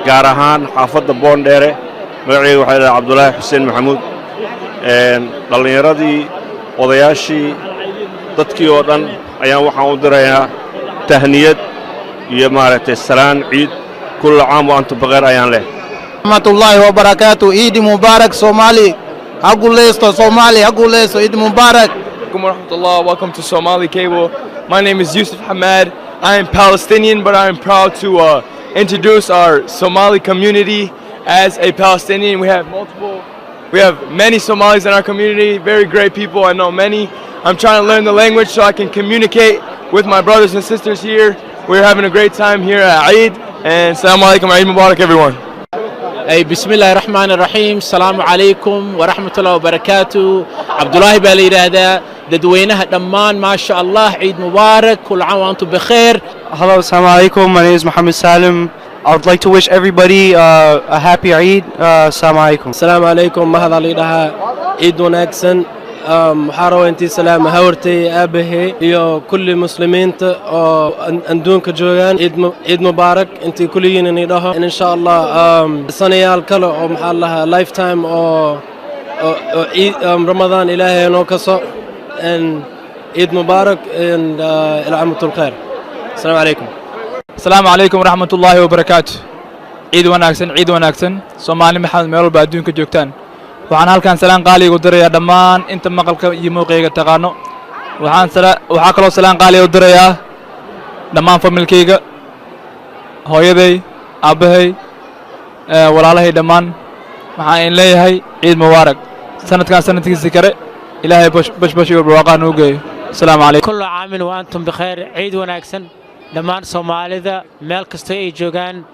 Speaker 31: gaar ahaan xaafadda boondheere magacayga waxaa la cabdulaahi xuseen maxamuud dhallinyaradii odayaashii dadkii oo dhan ayaan waxaan u dirayaa tahniyad iyo maaragtay salaan ciid kulla caam wa antum baqeer ayaan leh
Speaker 29: rahmatullahi wa barakatuh. Eid Mubarak Somali. Hagulesto Somali, hagulesto. Eid Mubarak.
Speaker 2: Assalamualaikum warahmatullahi. Welcome to Somali Cable. My name is Yusuf Hamad. I am Palestinian, but I am proud to introduce our Somali community as a Palestinian. We have many Somalis in our community, very great people. I know many. I'm trying to learn the language so I can communicate with my brothers and sisters here. We're having a great time here at Eid. And Assalamu alaikum, Eid Mubarak, everyone.
Speaker 5: أي بسم الله الرحمن الرحيم. السلام عليكم ورحمة الله وبركاته. عبد الله بالي هذا ددوينها دمان ما شاء الله. عيد مبارك كل عام وأنتم بخير.
Speaker 6: Hello, assalamu alaikum. My name is Muhammad Salim. I would like to wish everybody a happy Eid. Assalamu alaikum.
Speaker 7: Assalamu alaikum. ما هذا اللي لها عيد وناكسن محارو انتي سلام هورتي أبهي يو كل مسلمين أندونك جوان عيد مبارك انتي كلين نيدها إن شاء الله سنيال كله أو محلها لايف تايم أو رمضان إلهي نوكسو and عيد مبارك and العام الخير. السلام عليكم.
Speaker 8: السلام عليكم ورحمة الله وبركاته. عيد وناكسن Soomaali maxamed meel walba adduunka joogtaan. waxaan halkan salaan qaali ugu dirayaa dhammaan inta maqalka iyo muuqayga taqaano. waxaa kaloo salaan qaali u dirayaa dhammaan familkayga, hooyaday, aabbahay, walaalahay dhammaan. waxaan in leeyahay ciid mubaarak. sanadkan sanadkiisa kale ilaahay bashbash iyo barwaaqo noo geeyo. السلام عليكم.
Speaker 9: كل عام وأنتم بخير. عيد وناكسن دمان Soomaalida meel kasta ay joogaan.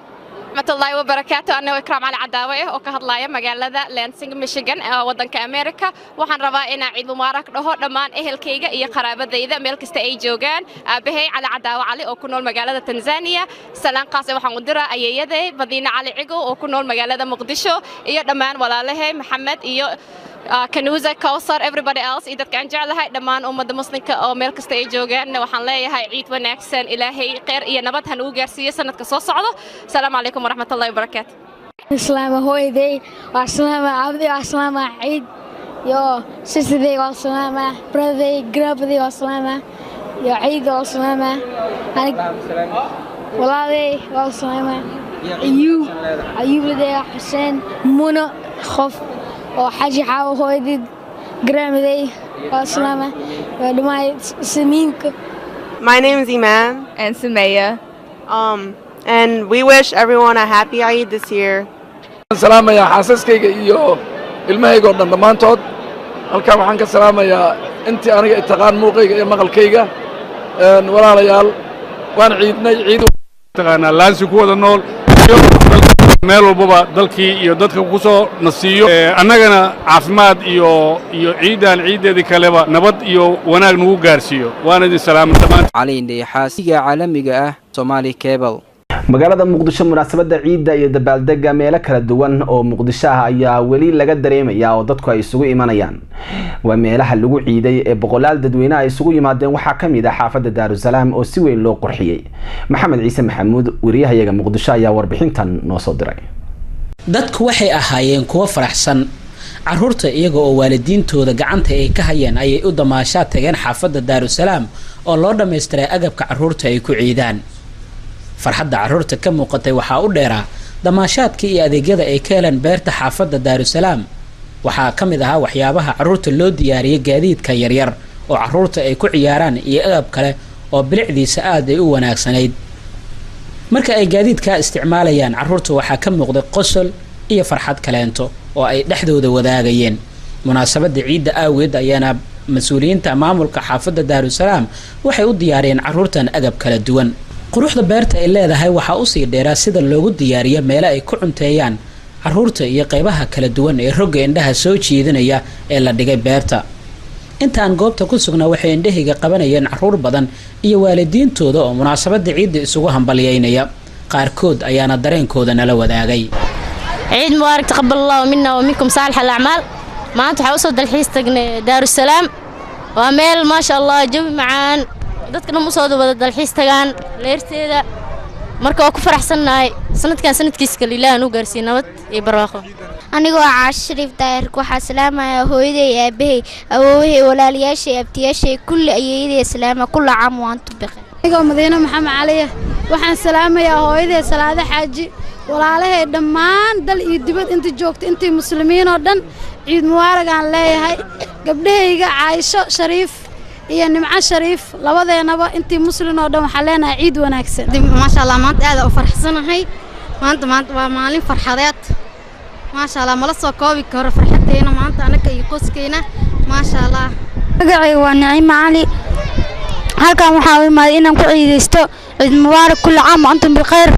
Speaker 10: ورحمة الله وبركاته. أنا إكرام على عداوة وكهضلايا مجالة لانسينغ ميشيغان ودنك أمريكا. وحن ربا إن عيد مبارك له دمان أهل كيجا إيه قرابة ذيذا ملك استأي جوجان بهي على عداوة علي وكنوا المجالة تنزانيا. سلام قاسي وحن قدرة أي يدي بدينا على عجو وكنوا المجالة مقدشو إيه دمان ولا له محمد إيه كنوزة كوثر everybody else إذا كان جعلها دمان المسلمين أو ملك استأي جوجان وحن ليه هاي عيد وناكسن إلهي خير إيه نبض هنوجر سنة كصوص عضو. السلام عليكم ورحمة الله وبركاته.
Speaker 22: السلام هويدي والسلام عبدي والسلام عيد يو سيسدي والسلام برادي جرابدي والسلام يو عيد والسلام أنا ولادي والسلام أيوب لدي حسين منى خف وحاجي حاو هويدي جرامدي والسلام ودماي سمينك.
Speaker 11: My name is Iman and Sumaya. And we wish everyone a happy Eid this year.
Speaker 12: salaamaya xaasaskayga iyo ilmahayga oo dhammaantood halkan waxaan ka salaamayaa intii aniga itaqaan muuqayga iyo maqalkayga walaalayaal waan ciidnay ciid
Speaker 14: taqaanaa laansi ku wada nool meel walbaba dalkii iyo dadka ku soo nasiiyo annagana caafimaad iyo ciidan ciideedii kaleba nabad iyo wanaag nagu gaarsiiyo waan idin salaamin dhammaan
Speaker 30: cali indhayaxaasiga caalamiga ah Somali Cable.
Speaker 1: magaalada muqdisho munaasabada ciida iyo dabaaldega meelo kala duwan oo muqdisho ah ayaa weli laga dareemayaa oo dadku ay isugu imanayaan. waa meelaha lagu ciiday ee boqolaal dadweyne ay isugu yimaadeen waxaa kamid ah xaafadda Daarusalaam oo si weyn loo qurxiyay. maxamed ciise maxamuud wariyahayaga muqdisho ayaa warbixintan noo soo diray.
Speaker 15: dadku waxay ahaayeen kuwa faraxsan. caruurta iyaga oo waalidiintooda gacanta ay ka hayeen ayay u damaashaa tageen xaafadda Daarusalaam oo loo dhameystiray agabka caruurta ay ku ciidaan. farxadda caruurta ka muuqatay waxaa u dheeraa damaashaadka iyo adeegyada ay ka heleen beerta xaafadda Daarusalaam. waxaa ka mid ahaa waxyaabaha caruurta loo diyaariyay gaadiidka yaryar oo caruurta ay ku ciyaaraan iyo agab kale oo bilicdiisa aad ay u wanaagsanayd. marka ay gaadiidka isticmaalayaan caruurta waxaa ka muuqday qosol iyo farxad kaleento oo ay dhexdooda wadaagayeen. munaasabada ciidda aaweed ayaana mas'uuliyiinta maamulka xaafadda Daarusalaam waxay u diyaariyeen caruurtan agab kala duwan. quruxda beerta ay leedahay waxaa u sii dheeraa sida loogu diyaariyo meel ay ku cunteeyaan caruurta iyo qaybaha kala duwan ee rogga indhaha soo jiidanaya ee la dhigay beerta. intaan goobta ku sugnaa waxay indhahiga qabanayeen caruur badan iyo waalidiintooda oo munaasabada ciidda isugu hambalyeynaya. qaarkood ayaana dareenkooda nala wadaagay.
Speaker 19: ciid mubaarak taqabbalallahu minna wa minkum saalih al-a'maal. maanta waxaa u soo dalxiis tagnay Daarusalaam. waa meel ma sha Allah jawi macaan dadka dhan u soo wada dalxiis tagaan leerteeda marka waa ku faraxsanahay sanadkan sanadkiisa kale Ilaahay anu gaarsiin nabad iyo barwaaqo
Speaker 22: anigoo Caash Shariif Daahir waxa salaamaya hooyaday aabahay awoowahay walaalayaashay abtiyaashay kulli ayeeyday salaama kullu caam wa antum bikhair anigoo Madiina Maxamed Cali waxaan salaamayaa hooyaday Salaada Xaaji walaalahay dhammaan dal iyo dibad inta joogto intii muslimiin oo dhan ciid mubaarak aan leeyahay gabdhahayga Caaisho Shariif iyo Nimco Shariif labadeenaba intii muslim oo dhan waxa leenahay ciid wanaagsan
Speaker 19: ma sha Allah maanta aad u faraxsanahay maanta waa maalin farxadeed ma sha Allah mala soo koobi karo farxadeena maanta anaga iyo qoyskeena ma sha Allah magacayga waa Naciima Cali halkan waxa uu imaaday inaan ku ciideysto ciid mubaarak kullu caam wa antum bikhair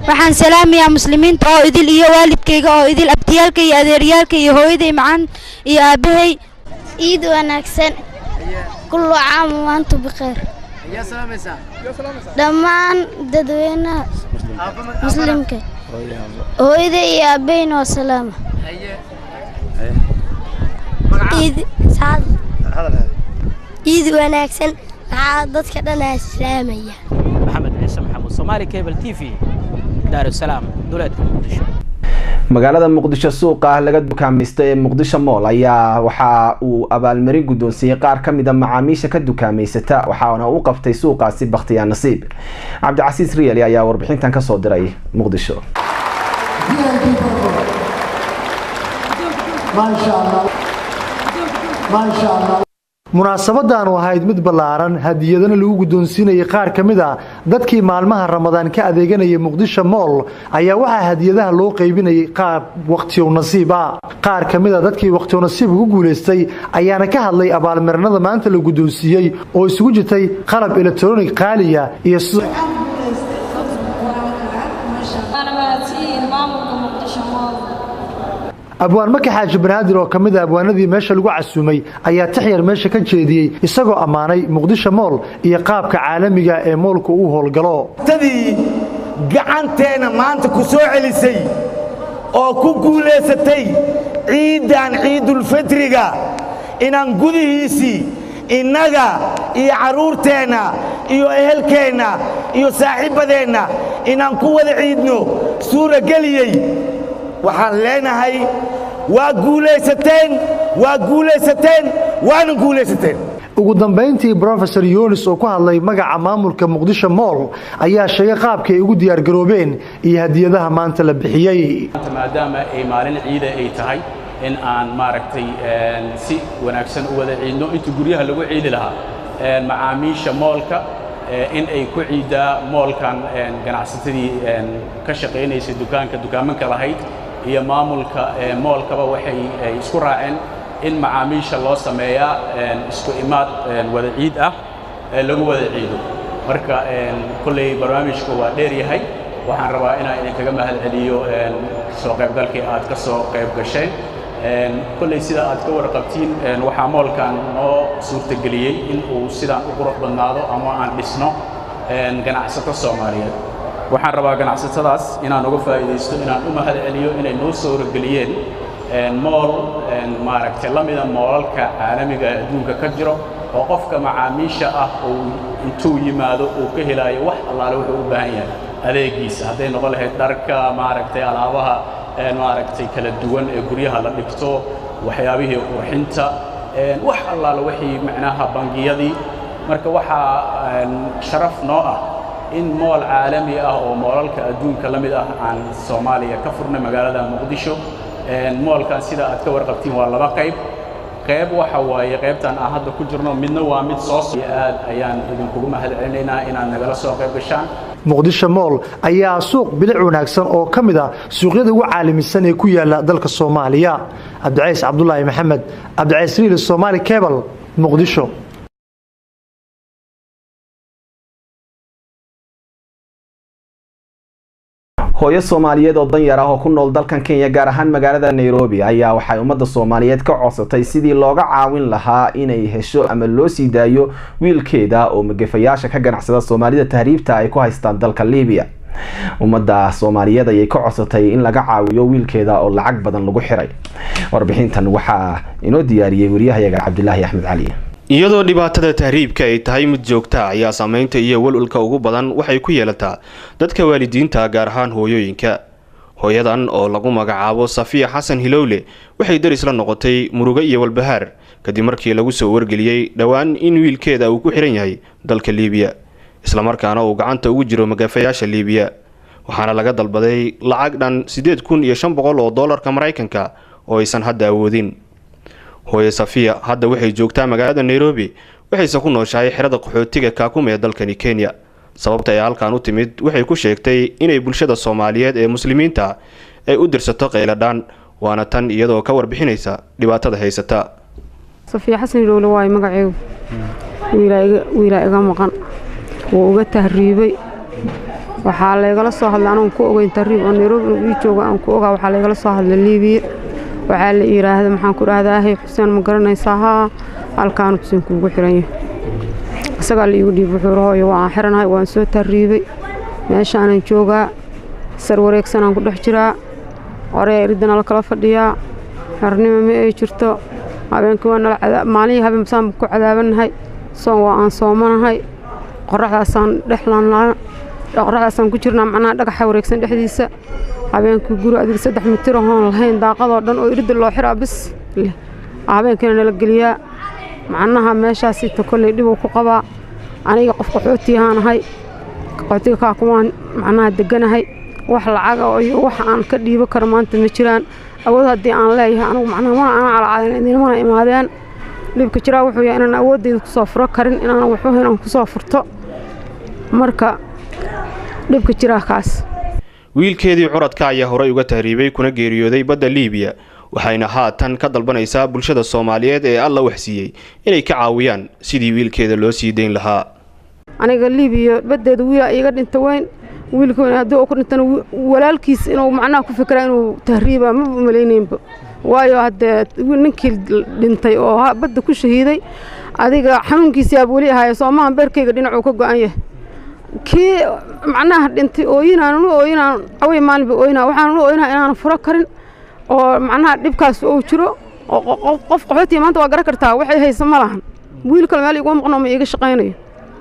Speaker 19: waxaan salaamayaa muslimiinta oo idil iyo waalidkayga oo idil abtiyaalka iyo adeeryaalka iyo hooyaday macaan iyo aabahay ciid wanaagsan kullu caam wa antum bikhair
Speaker 3: يا سلام
Speaker 22: dhammaan dadweynaha muslimka hooyaday iyo aabahay oo salaama ciid wanaagsan dadka dhan salaamaya
Speaker 15: maxamed ciise maxamuud Somali Cable TV Dar es Salaam dowladda Muqdisho
Speaker 1: magaalada Muqdisho suuqa laga dukaameystay ee Muqdisho Mall ayaa waxa uu abaalmarin guddoonsiiyay qaar kamid ah macaamiisha ka dukaameysata waxaana uu qabtay suuqaasi Bakhtiyaar Nasiib Cabdicasiis Riyali ayaa warbixintan ka soo diray Muqdisho
Speaker 4: ما شاء الله munaasabadan ahayd mid ballaaran hadiyadana lagu guddoonsiinayay qaar kamid ah dadkii maalmaha Ramadaan ka adeeganayay Muqdisho Mall ayaa waxa hadiyadaha loo qaybinayay qaar waqti oo nasiib ah qaar kamid ah dadkii waqti oo nasiib ugu guuleystay ayaana ka hadlay abaalmarinada maanta la guddoonsiiyay oo isugu jirtay qalab elektaroonig qaali ah iyo abwaan Maka Xaaji Banaadir oo kamid ah abwaanadii meesha lagu casuumay ayaa taxyar meesha ka jeediyay isagoo amaanay Muqdisho Mall iyo qaabka caalamiga ee moolku uu howlgalo
Speaker 13: tadii gacanteena maanta ku soo celisay oo ku guuleysatay ciidan ciidul fitriga inaan gudihiisii innaga iyo caruurteena iyo ehelkeena iyo saaxiibadeena inaan ku wada ciidno suura galiyay waxaan leenahay waa guulaysateen waana guulaysateen
Speaker 4: ugu dambeyntii Professor Yunis oo ku hadlay magaca maamulka Muqdisho Mall ayaa sheegay qaabka ay ugu diyaar garoobeen iyo hadiyadaha maanta la bixiyay
Speaker 5: maadaama ay maalin ciid ay tahay in aan maaragtay si wanaagsan u wada ciidno inta guryaha lagu ciidi lahaa macaamiisha moolka in ay ku ciidaa moolkan ganacsatadii ka shaqeynaysa dukaamanka lahayd iyo maamulka moolkaba waxay isku raaceen in macaamiisha loo sameeyaa isku imaad wada ciid ah lagu wada ciido marka kulley barnaamijku waa dheer yahay waxaan rabaa inaan idinkaga mahadceliyo soo qaybgalkii aad ka soo qayb gasheen kulley sida aad ka warqabtiin waxaa moolkan noo suurtageliyey in uu sidaan u qurux badnaado ama aan dhisno ganacsato Soomaaliyeed waxaan rabaa ganacsatadaas inaan uga faa'iideysto inaan u mahadceliyo inay noo soo wargeliyeen mool maaragtay lamida moolalka caalamiga adduunka ka jiro oo qofka macaamiisha ah oo intuu yimaado uu ka helayo wax allaale wuxuu u baahan yahay adeegiisa hadday noqon lahayd dharka maaragtay alaabaha maaragtay kala duwan ee guryaha la dhigto waxyaabihii qurxinta wax allaale wixii macnaha bangiyadii marka waxaa sharaf noo ah in mool caalami ah oo moolalka adduunka la mid ah aan Soomaaliya ka furnay magaalada Muqdisho moolkan sida aad ka warqabtiin waa laba qayb waxa waaye qaybtan aan hadda ku jirno midna waa mid soo aad ayaan idinkugu mahadcelinaynaa inaad nagala soo qayb gashaan
Speaker 4: Muqdisho Mall ayaa suuq bilic wanaagsan oo kamid ah suuqyada ugu caalamisan ee ku yaala dalka Soomaaliya Cabdicasiis Cabdullaahi Maxamed Cabdicasiis Riyali Somali Cable Muqdisho
Speaker 1: hooyo Soomaaliyeed oo danyar ah oo ku nool dalkan Kenya gaar ahaan magaalada Nairobi ayaa waxay ummadda Soomaaliyeed ka codsatay sidii looga caawin lahaa inay hesho ama loo sii daayo wiilkeeda oo magafayaasha ka ganacsada Soomaalida tahriibta ay ku haystaan dalka Liibiya ummadda Soomaaliyeed ayay ka codsatay in laga caawiyo wiilkeeda oo lacag badan lagu xiray warbixintan waxa inoo diyaariyay wariyahayaga Cabdulaahi Axmed Cali
Speaker 3: iyadoo dhibaatada tahriibka ay tahay mid joogta ayaa saameynta iyo walwalka ugu badan waxay ku yeelataa dadka waalidiinta gaar ahaan hooyooyinka. hooyadan oo lagu magacaabo Safiya Xasan Hilowle waxay daris la noqotay murugo iyo walbahaar kadib markii lagu soo wargeliyay dhawaan in wiilkeeda uu ku xiran yahay dalka Liibiya isla markaana uu gacanta ugu jiro magafayaasha Liibiya waxaana laga dalbaday lacag dhan 8500 oo doolarka Mareykanka oo aysan hadda awoodin. hooyo Safiya hadda waxay joogtaa magaalada Nairobi waxayse ku nooshahay xerada qaxootiga Kakuma ee dalkani Kenya. sababta ay halkaan u timid waxay ku sheegtay inay bulshada Soomaaliyeed ee muslimiinta ay u dirsato qeyladaan waana tan iyadoo ka warbixinaysa dhibaatada haysata.
Speaker 16: Safiya Xasan Hilowle waa magaceedu wiilaa iga maqan oo uga tahriibay waxaa laga soo hadlay anoo ku ogeyn tahriib oo Nairobi uu joogo aan ku ogaa waxaa laga soo hadlay Liibiya waxaa la yiraahdo maxaan ku raahdaa Xuseen ma garanaysaa halkaan Xuseen kuugu xiran yahay isaga la igu dhiib wuxuu waan xiranahay waan soo tahriibay meeshaan joogaa sar wareegsan aan ku dhex jiraa hore iridana la kala fadhiyaa xarnimo ma ay jirto habeenkii waan la maalin habeen saan ku cadaabanahay soo waan soomanahay qorraxdaasaan dhexlanaa qorraxdaasaan ku jirnaa macnaa dhagax wareegsan dhexdiisa habeenkii guri adiga 3 mitir oo lahayn daaqado dhan oo irid loo xiraa bis habeenkii la geliyaa macnaha meeshaasi tokolay dib ku qabaa aniga qof qaxootiyaanahay qaxootiga Kakuma macnaha deganahay wax lacag oo iyo wax aan ka dhiibo kar maanta ma jiraan awood hadii aan leeyahay anigu macnaha ma aan calaacadeyn inay imaadeen libka jira wuxuu yahay inaan awoodeyda ku soo furo karin inaan wuxuu inaan ku soo furto marka libka jira kaas.
Speaker 3: wiilkeedii curadka ayaa hore uga tahriibay kuna geeriyooday badda Liibiya waxayna haatan ka dalbanaysaa bulshada Soomaaliyeed ee alla waxsiiyay inay ka caawiyaan sidii wiilkeeda loo sii deyn lahaa.
Speaker 16: aniga Liibiya badeeda wiil iga dhinta weyn wiilkoona hadii uu ku dhintana walaalkiis inuu macnaha ku fikraa inuu tahriiba ma maleynayba waayo hadda ninkii dhintay oo badda ku shahiiday adiga xanuunkiisa aad wali ahaay Soomaan beerkayga dhinac ka go'an yahay kii macnaha dhintay oo inaan away maalba waxaan inaan furo karin oo macnaha dhibkaas oo jiro oo qof qaxootiga maanta waa garan kartaa waxay haysan ma lahan wiil kale meel igu maqno ma iga shaqeynayo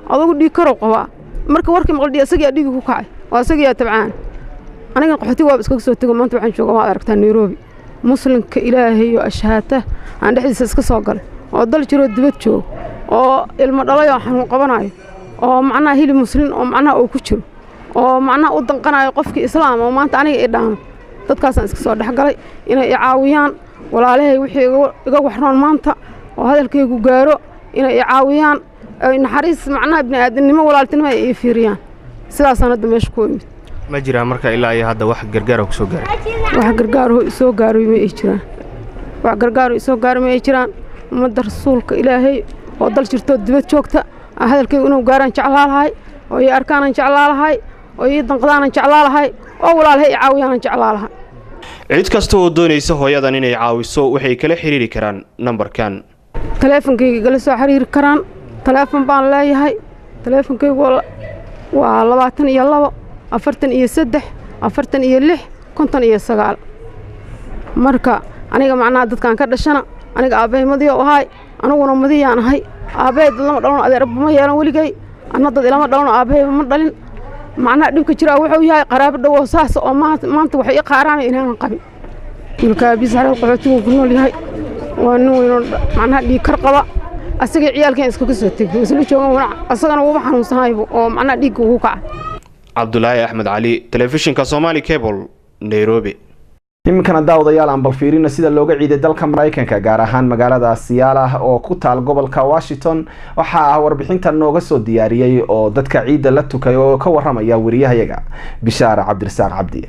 Speaker 16: adigu dhig karo qaba marka warkii maqaldii asaga dhigi ku kacay waa asaga tabcaan aniga qaxootiga waa iska soo tago maanta waxaan joogaa waa aragtaa Nairobi muslimka Ilaahay iyo ashhaata aan dhexdiisa iska soo galay oo dal jiro dibad joog oo ilmo dhalay oo xanuun qabanayo oo macnaha hilib muslim oo macnaha uu ku jiro oo macnaha u danqanayo qofkii islaam oo maanta aniga i dhaamo dadkaas aan iska soo dhaxgalay inay caawiyaan walaalahay wixii iga waxroon maanta oo hadalkaygu gaaro inay caawiyaan naxariis macnaha bini'aadanimo walaaltinimo ay fiiriyaan sidaas aan meesha ku imid
Speaker 3: ma jira marka ilaa ay hadda wax gargaar ku soo gaaray
Speaker 16: wax gargaar oo soo gaaray ma jiraan wax gargaar oo soo gaaray ma jiraan ummadda rasuulka Ilaahay oo dal jirto dibad joogta hadalkaygu inuu gaaraan jeclaalahay oo ay arkaan jeclaalahay oo ay danqadaan jeclaalahay oo walaalahay caawiyaan jeclaalahay.
Speaker 3: cid kasta oo doonaysa hooyadan inay caawiso waxay kala xiriiri karaan numberkan
Speaker 16: teleefankayga la soo xiriiri karaan teleefon baan leeyahay teleefankaygu waa 22 43 46 59 marka aniga macnaha dadkan ka dhashana aniga aabay madiyo ahay aniguna madiyaan ahay aabay lama dhalon adeer ma yeelan waligay anna dad ilama dhalon aabay ma dhalin macnaha dhibka jira wuxuu yahay qaraabo dhaw saas oo maanta waxay qaaraan inaan qabin ilka bisaar qaxootigu ku nool yahay waa nin weyn macnaha dhig kar qaba asaga ciyaalkeen iska soo tagay isla joogan asagana uu xanuunsanay oo macnaha dhig ugu kacay.
Speaker 3: Cabdullaahi Axmed Cali telefishinka Somali Cable Nairobi.
Speaker 1: iminkana daawadayaal aan bal fiirino sida looga ciiday dalka Mareykanka gaar ahaan magaalada Seattle oo ku taal gobolka Washington waxa warbixinta nooga soo diyaariyay oo dadka ciida la tukay oo ka waramaya wariyahayaga Bishaar Cabdirasaaq Cabdi.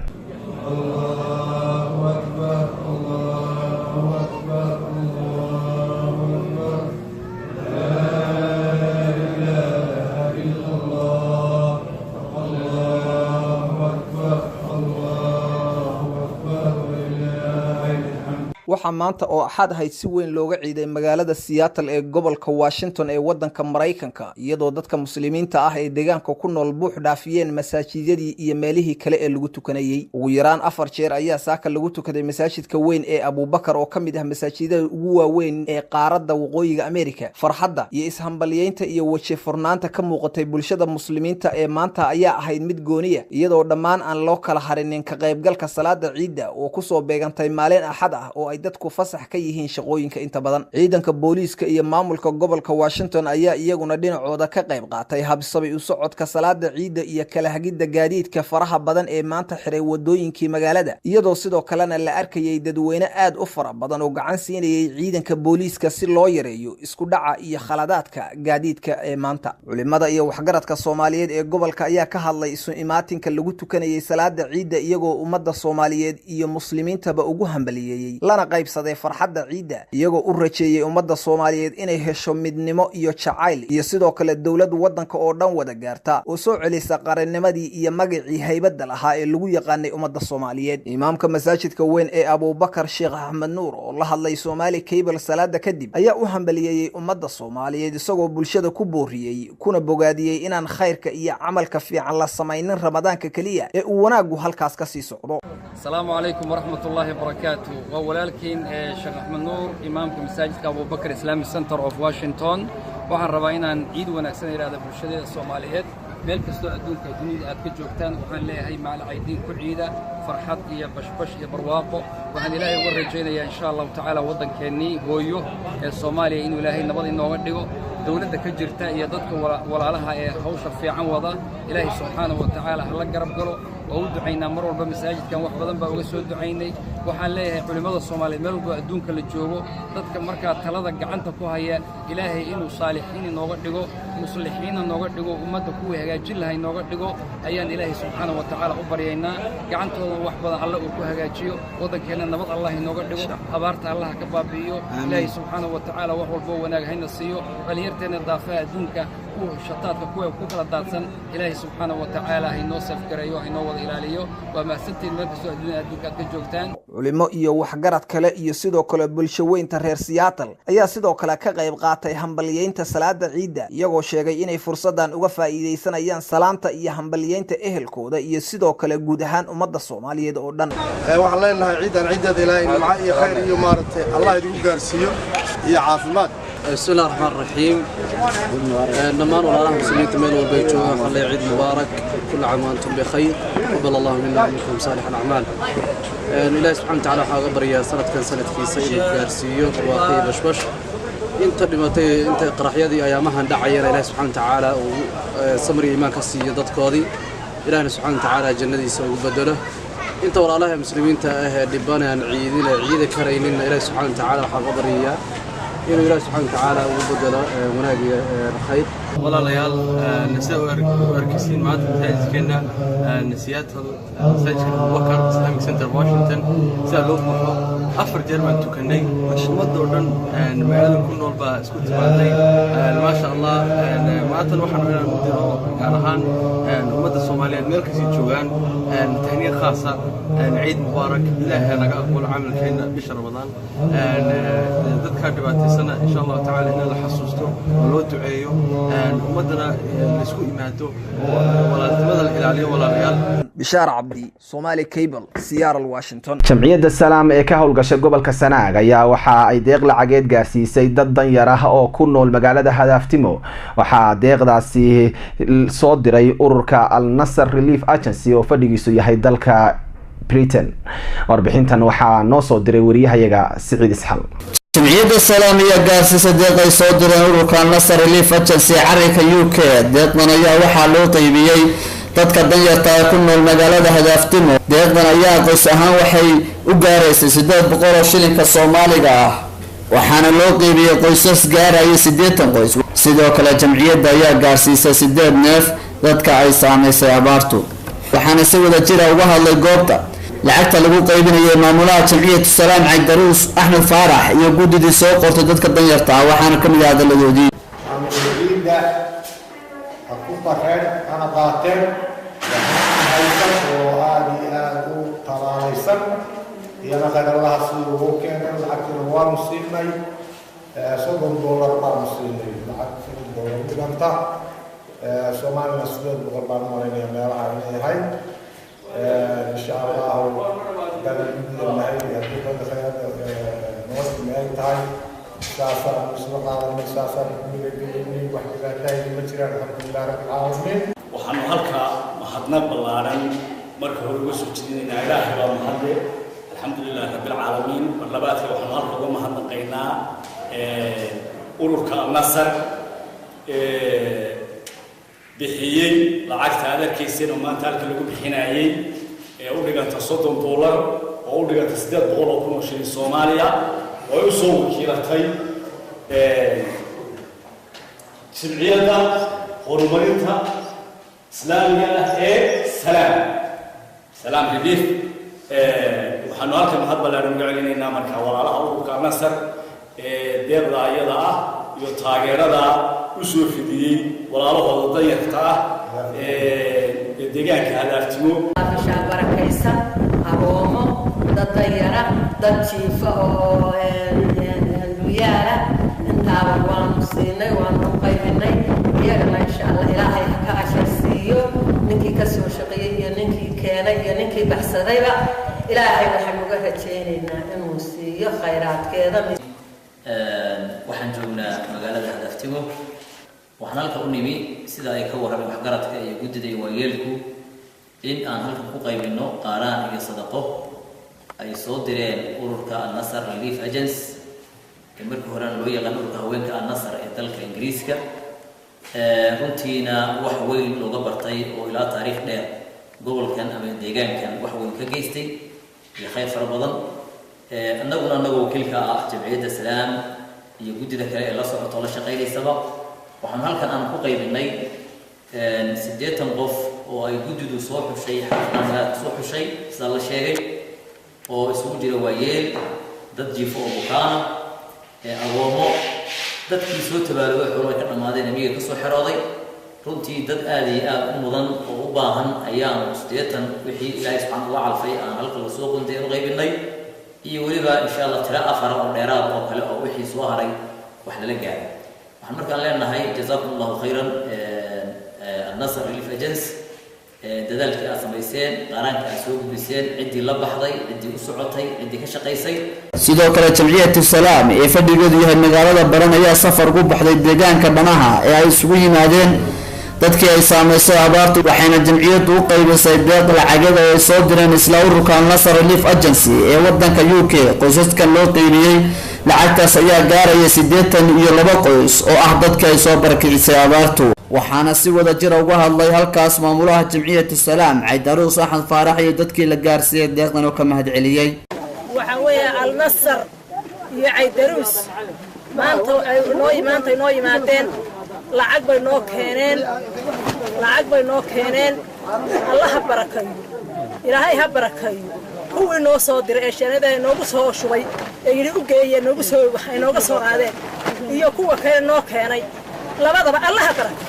Speaker 17: waxaa waxaa maanta oo axad ahayd si weyn looga ciiday magaalada Seattle ee gobolka Washington ee wadanka Mareykanka iyadoo dadka muslimiinta ah ee deegaanka ku nool buux dhaafiyeen masaajidadii iyo meelihii kale ee lagu tukanayay ugu yaraan 4 jeer ayaa saaka lagu tukaday masaajidka weyn ee Abu Bakar oo kamid ah masaajidada ugu waaweyn ee qaaradda waqooyiga Amerika farxadda iyo ishambalyeynta iyo waji furnaanta ka muuqatay bulshada muslimiinta ee maanta ayaa ahayd mid gooniya iyadoo dhammaan aan loo kala harinin ka qaybgalka salaada ciida oo ku soo beegantay maalin axad ah oo ay dadku fasax ka yihiin shaqooyinka inta badan ciidanka booliiska iyo maamulka gobolka Washington ayaa iyaguna dhinacooda ka qayb qaatay habsami u socodka salaada ciida iyo kala hagida gaadiidka faraha badan ee maanta xiray wadooyinkii magaalada iyadoo sidoo kalena la arkayay dadweyne aad u fara badan oo gacan siinayay ciidanka booliiska si loo yareeyo isku dhaca iyo khaladaadka gaadiidka ee maanta culimada iyo waxgaradka Soomaaliyeed ee gobolka ayaa ka hadlay isu imaatinka lagu tukanayay salaada ciida iyagoo ummadda Soomaaliyeed iyo muslimiintaba ugu hambalyeeyay lana qaybsaday farxadda ciida iyagoo u rajeeyay ummadda Soomaaliyeed inay hesho midnimo iyo jacayl iyo sidoo kale dawlad wadanka oo dhan wada gaarta oo soo celisa qarannimadii iyo magacii haybadda lahaa ee lagu yaqaanay ummadda Soomaaliyeed imaamka masaajidka weyn ee Abu Bakar Sheekh Ahmed Nuur oo la hadlay Somali Cable salaada kadib ayaa u hambalyeeyay ummadda Soomaaliyeed isagoo bulshada ku booriyay kuna bogaadiyay inaan khayrka iyo camalka fiican la sameeynin ramadaanka kaliya ee uu wanaagu halkaas ka sii socdo
Speaker 18: السلام عليكم ورحمة الله وبركاته وولالكين شيخ أحمد نور إمامك مساجد أبو بكر إسلامي سنتر أوف واشنطن waxaan rabaa inaan ciid wanaagsan iraado bulshada Soomaaliyeed meel kasta adduunka dunida aad ka joogtaan waxaan leeyahay maal ciidin ku ciida farxad iyo bashbash iyo barwaaqo waxaan ilaahay uga rajaynayaa insha Allah ta'ala wadankeennii hooyo ee Soomaaliya inuu ilaahay nabad inooga dhigo dawladda ka jirta iyo dadka walaalaha ee hawsha fiican wada ilaahay subhanahu wa ta'ala hala garab galo oo u duceynaa mar walba masaajidkan wax badan baa uga soo duceynay waxaan leeyahay culimada Soomaaliyeed meel walba adduunka la joogo dadka marka talada gacanta ku haya ilaahay inuu saalixiin inooga dhigo muslixiin inooga dhigo ummadda ku hagaajin lahay inooga dhigo ayaan ilaahay subhanahu wa ta'ala u baryaynaa gacantooda wax badan alla uu ku hagaajiyo wadankeena nabad Allah inooga dhigo abaarta Allah ka baabi'iyo ilaahay subhanahu wa ta'ala wax walba wanaag hayna siiyo dhalinyarteena daafaha adduunka shataadka kuwa ku kala daadsan ilaahay subhanahu wa ta'ala inoo safgareeyo inoo wada ilaaliyo waa mahadsantiin meel kasta adduunka ka joogtaan
Speaker 17: culimo iyo waxgarad kale iyo sidoo kale bulsho weynta reer Seattle ayaa sidoo kale ka qayb qaatay hambalyeynta salaada ciida iyagoo sheegay inay fursadan uga faa'iideysanayaan salaanta iyo hambalyeynta ehelkooda iyo sidoo kale guud ahaan ummadda Soomaaliyeed oo dhan
Speaker 20: waxaan leenahay ciidan ciidada ilaahay nimco iyo khayr iyo maartay Allah idinku gaarsiiyo iyo caafimaad
Speaker 21: بسم الله الرحمن الرحيم نمان ولا مسلمين تميل وبيتوها خلي عيد مبارك كل عام وانتم بخير قبل الله منا ومنكم صالح الاعمال الله سبحانه وتعالى حاضر يا سنه كان سنه في سيد جارسيو واقي بشبش انت دمتي انت قرحيدي ايامها دعينا الله سبحانه وتعالى وسمري ايمان كسي ددكودي الله سبحانه وتعالى جنديسا ugu bedelo inta walaalaha muslimiinta ah dhibanaan ciidina karaynin الله سبحانه وتعالى حاضر يا إنه الله سبحانه وتعالى وبدل مناجي الخير
Speaker 23: والله ليال نساء وركسين معاد مساجد كنا نسيات مساجد أبو بكر إسلامي سنتر واشنطن سألوه محو أفر جرمان تكني مش مدة ودن معلم كنا والبا سكوت بعدين ما شاء الله ما تنوحنا من المديرة كارهان ومدة الصومالية المركزي جوان تهنئة خاصة عيد مبارك إلهي أنا أقول عامل كينا بشهر رمضان ذكر دباتي سنة إن شاء الله تعالى إن الله حسوسته ولو دعيه ومدنا نسكو إماته ولا تمدى الهلالية ولا ريال
Speaker 17: بشار عبدي Somali Cable Seattle Washington
Speaker 1: jamciyadda salaam ee ka howlgashay gobolka Sanaag ayaa waxa ay deeq lacageed gaarsiisay dad danyar ah oo ku nool magaalada Hadaftimo waxa deeqdaasi soo diray ururka Al Nasr Relief Agency oo fadhigiisu yahay dalka Britain warbixintan waxa noo soo diray wariyahayaga Siciid Isxal
Speaker 24: jamciyadda salaam ayaa gaarsiisay deeq ay soo direen ururka Al Nasr Relief Agency xarika UK deeqdan ayaa waxaa loo qaybiyay dadka danyarta ah ku nool magaalada Hadaftimo deeqdan ayaa qoys ahaan waxay u gaaraysay 800 shilinka Soomaaliga ah waxaana loo qaybiyay qoysas gaaraya 80 qoys sidoo kale jamciyadda ayaa gaarsiisay 8 neef dadka ay saameysay abaartu waxaana si wada jir ah uga hadlay goobta lacagta lagu qaybinayo maamulaha jamciyadda salaam Cagdaruus Axmed Faarax iyo gudidii soo qortay dadka danyarta ah waxaana kamid ah hadalladoodii
Speaker 25: bareen ana qaateen haysan oo aad u talaalaysan iyana khayr Allah sidoo uu keenay lacag waanu siinay $30 baanu siinay lacag $30 dhiganta Soomaalina $8 baan marinaya meelaha inay ahayd insha Allah dalinahay dadka khayraadka nolosha ay tahay saasaan isla qaadanay saasaan midaynay wax dhibaatay ma jiraan alxamdulillah rabbil caalamiin
Speaker 2: waxaanu halkaa mahadnaq ballaaran marka hore uga soo jeedinaynaa ilaahay baa mahadle alxamdulillah rabbil caalamiin labaadka waxaanu halka uga mahadnaqaynaa ururka Al-Nasr bixiyay lacagta adeerkiisana maanta halka lagu bixinayay u dhiganta $30 oo u dhiganta 800 kun shilin Soomaaliya oo u soo wakiilatay sharciyada horumarinta islaamiga ee salaam relief waxaanu halkan mahad ballaaran uga celinaynaa marka walaalaha ururka Al-Nasr deeqda ayada ah iyo taageerada u soo fidiyay walaalahooda danyarta ah deegaanka Hadaftimo
Speaker 6: bisha barakaysa agoomo dad danyara dad jiifa oo luyaala intaaba waanu siinay waanu qaybinay iyagana insha Allah ilaahay ha ka ashasiiyo ninkii ka soo shaqeeyay iyo ninkii keenay iyo ninkii baxsadayba ilaahay waxaan uga rajaynaynaa inuu siiyo khayraadkeeda
Speaker 7: waxaan joognaa magaalada Hadaftimo waxaan halka u nimi sida ay ka warrameen waxgaradka iyo guddida iyo waayeelku in aan halkan ku qaybino qaaraan iyo sadaqo ay soo direen ururka Al-Nasr Relief Agency markii hore loo yaqaan ururka haweenka Al-Nasr ee dalka Ingiriiska runtiina wax weyn looga bartay oo ilaa taariikh dheer gobolkan ama deegaankan wax weyn ka geystay iyo khayr fara badan annaguna wakiilka ah jamciyadda Salaam iyo guddida kale ee la socoto la shaqeeyaysaba waxaan halkan aan ku qaybinay 80 qof oo ay guddidu soo xushay xafladaha soo xushay sida la sheegay oo isugu jira waayeel dad jiifo oo bukaana agoomo dadkii soo tabaaloway xoolo ka dhamaadeen amiga ka soo xirooday runtii dad aad iyo aad u mudan oo u baahan ayaan 80 wixii Ilaahay subhanahu wa ta'ala aan halka la soo qunday u qaybinay iyo waliba insha Allah tira afar oo dheeraad oo kale oo wixii soo haray wax la gaaray waxaan markaan leenahay jazakumullahu khayran Al-Nasr Relief Agency dadaalkii aad samayseen qaranka aad soo gudbiseen cidii la baxday cidii u socotay cidii ka shaqaysay
Speaker 24: sidoo kale jamciyadda Salaam ee fadhigeedu yahay magaalada Baran ayaa safar ku baxday deegaanka Dhanaha ee ay isugu yimaadeen dadkii ay saameysay abaartu waxayna jamciyaddu u qaybisay deeq lacageed oo ay soo direen isla ururka Al-Nasr Relief Agency ee wadanka UK qoysaskan loo qaybiyay lacagtaas ayaa gaaraya 82 qoys oo ah dadka ay soo barakicisay abaartu waxaana si wada jir uga hadlay halkaas maamulaha jamciyadda Salaam Caydaruus Axmed Faarax iyo dadkii la gaarsiiyay deeqdan oo ka mahad celiyay
Speaker 6: waxa weeye Al-Nasr iyo Caydaruus maanta ay noo yimaadeen lacag bay noo keeneen Allah ha barakayo ilaahay ha barakayo kuwii noo soo diray ee shanada noogu soo shubay ee yiri u geeyay nooga soo qaadeen iyo kuwa kale noo keenay labadaba Allah ha barakayo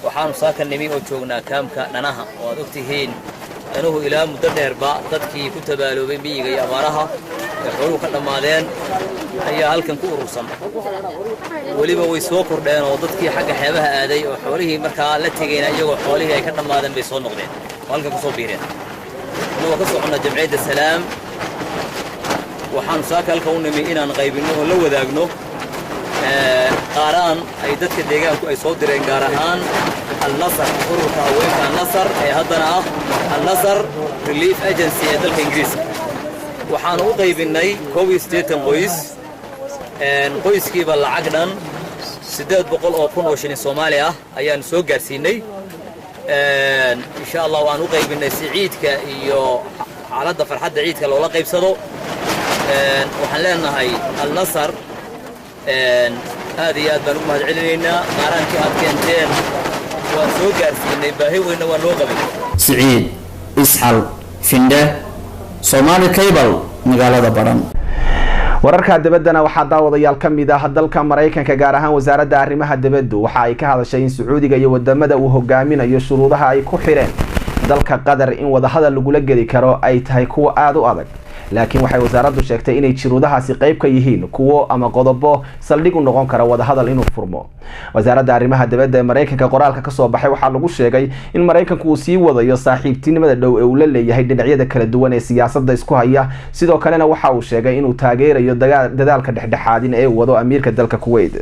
Speaker 7: waxaan saakan nimi oo joognaa kaamka Dhanaha oo aad ogtihiin anugu ilaa muddo dheerba dadkii ku tabaaloobay miyiga iyo abaaraha ee xooluhu ka dhamaadeen ayaa halkan ku urursan waliba way soo kordheen oo dadkii xagga xeebaha aaday oo xoolihii markaa la tagayna iyagoo xoolihii ay ka dhamaadeen bay soo noqdeen halkan ku soo biireen anuu ka soconna jamciyadda Salaam waxaan saaka halkan u nimi inaan qaybino oo la wadaagno qaaraan ay dadka deegaanku ay soo direen gaar ahaan Al-Nasr ururka haweenka Al-Nasr ee haddana ah Al-Nasr Relief Agency ee dalka Ingiriiska waxaan u qaybinay 81 qoys qoyskiiba lacag dhan 800 oo kun oo shilin Soomaali ah ayaan soo gaarsiinay insha Allah waan u qaybinay ciidka iyo xaaladda farxadda ciidka loola qaybsado waxaan leenahay Al-Nasr aad iyo aad baan ugu mahad celinaynaa qaarankii aad keenteen waan soo gaarsiinay baahi weyna waan loo qabay
Speaker 24: Siciid Isxal Finde Somali Cable magaalada Baran
Speaker 1: wararka dibaddana waxaa daawadayaal ka mid ah dalka Mareykanka gaar ahaan wasaaradda arrimaha dibadda waxa ay ka hadashay in Sacuudiga iyo wadamada uu hogaaminayo shuruudaha ay ku xireen dalka Qatar in wada hadal lagu la geli karo ay tahay kuwa aad u adag laakiin waxay wasaaraddu sheegtay inay shuruudahaasi qayb ka yihiin kuwo ama qodobo saldhig u noqon kara wadahadal inuu furmo. wasaaradda arrimaha dibadda ee Mareykanka qoraalka ka soo baxay waxaa lagu sheegay in Mareykanku uu sii wadayo saaxiibtinimada dhow ee uu la leeyahay dhinacyada kala duwan ee siyaasadda isku haya, sidoo kalena waxa uu sheegay inuu taageerayo dadaalka dhexdhexaadin ee wado amiirka dalka Kuwait.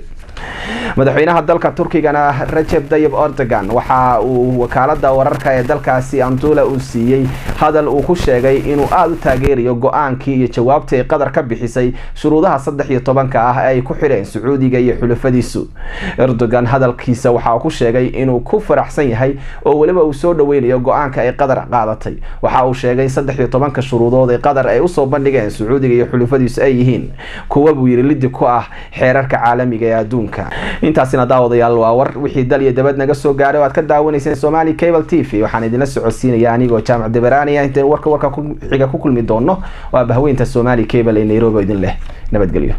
Speaker 1: madaxweynaha dalka Turkigana Recep Tayyip Erdogan waxa uu wakaalada wararka ee dalkaasi Anadolu u siiyay hadal uu ku sheegay inuu aad u taageerayo go'aankii iyo jawaabtii Qatar ka bixisay shuruudaha 13 ah ay ku xireen Sacuudiga iyo xulafadiisu. Erdogan hadalkiisa waxa uu ku sheegay inuu ku faraxsan yahay oo waliba uu soo dhaweynayo go'aanka ay Qatar qaadatay. waxa uu sheegay 13 shuruudood ee Qatar ay u soo bandhigeen Sacuudiga iyo xulafadiisu ay yihiin kuwa buu yiri lid ku ah xeerarka caalamiga ee adduunka. intaasina daawadayaal waa war wixii dal iyo dibad naga soo gaaray oo aad ka daawanayseen Somali Cable TV. waxaan idin la socodsiinayaa anigoo Jaamac Dibaraani inta warka ku kulmi doono waa bahweynta Somali Cable ee Nairobi idin leh nabadgelyo.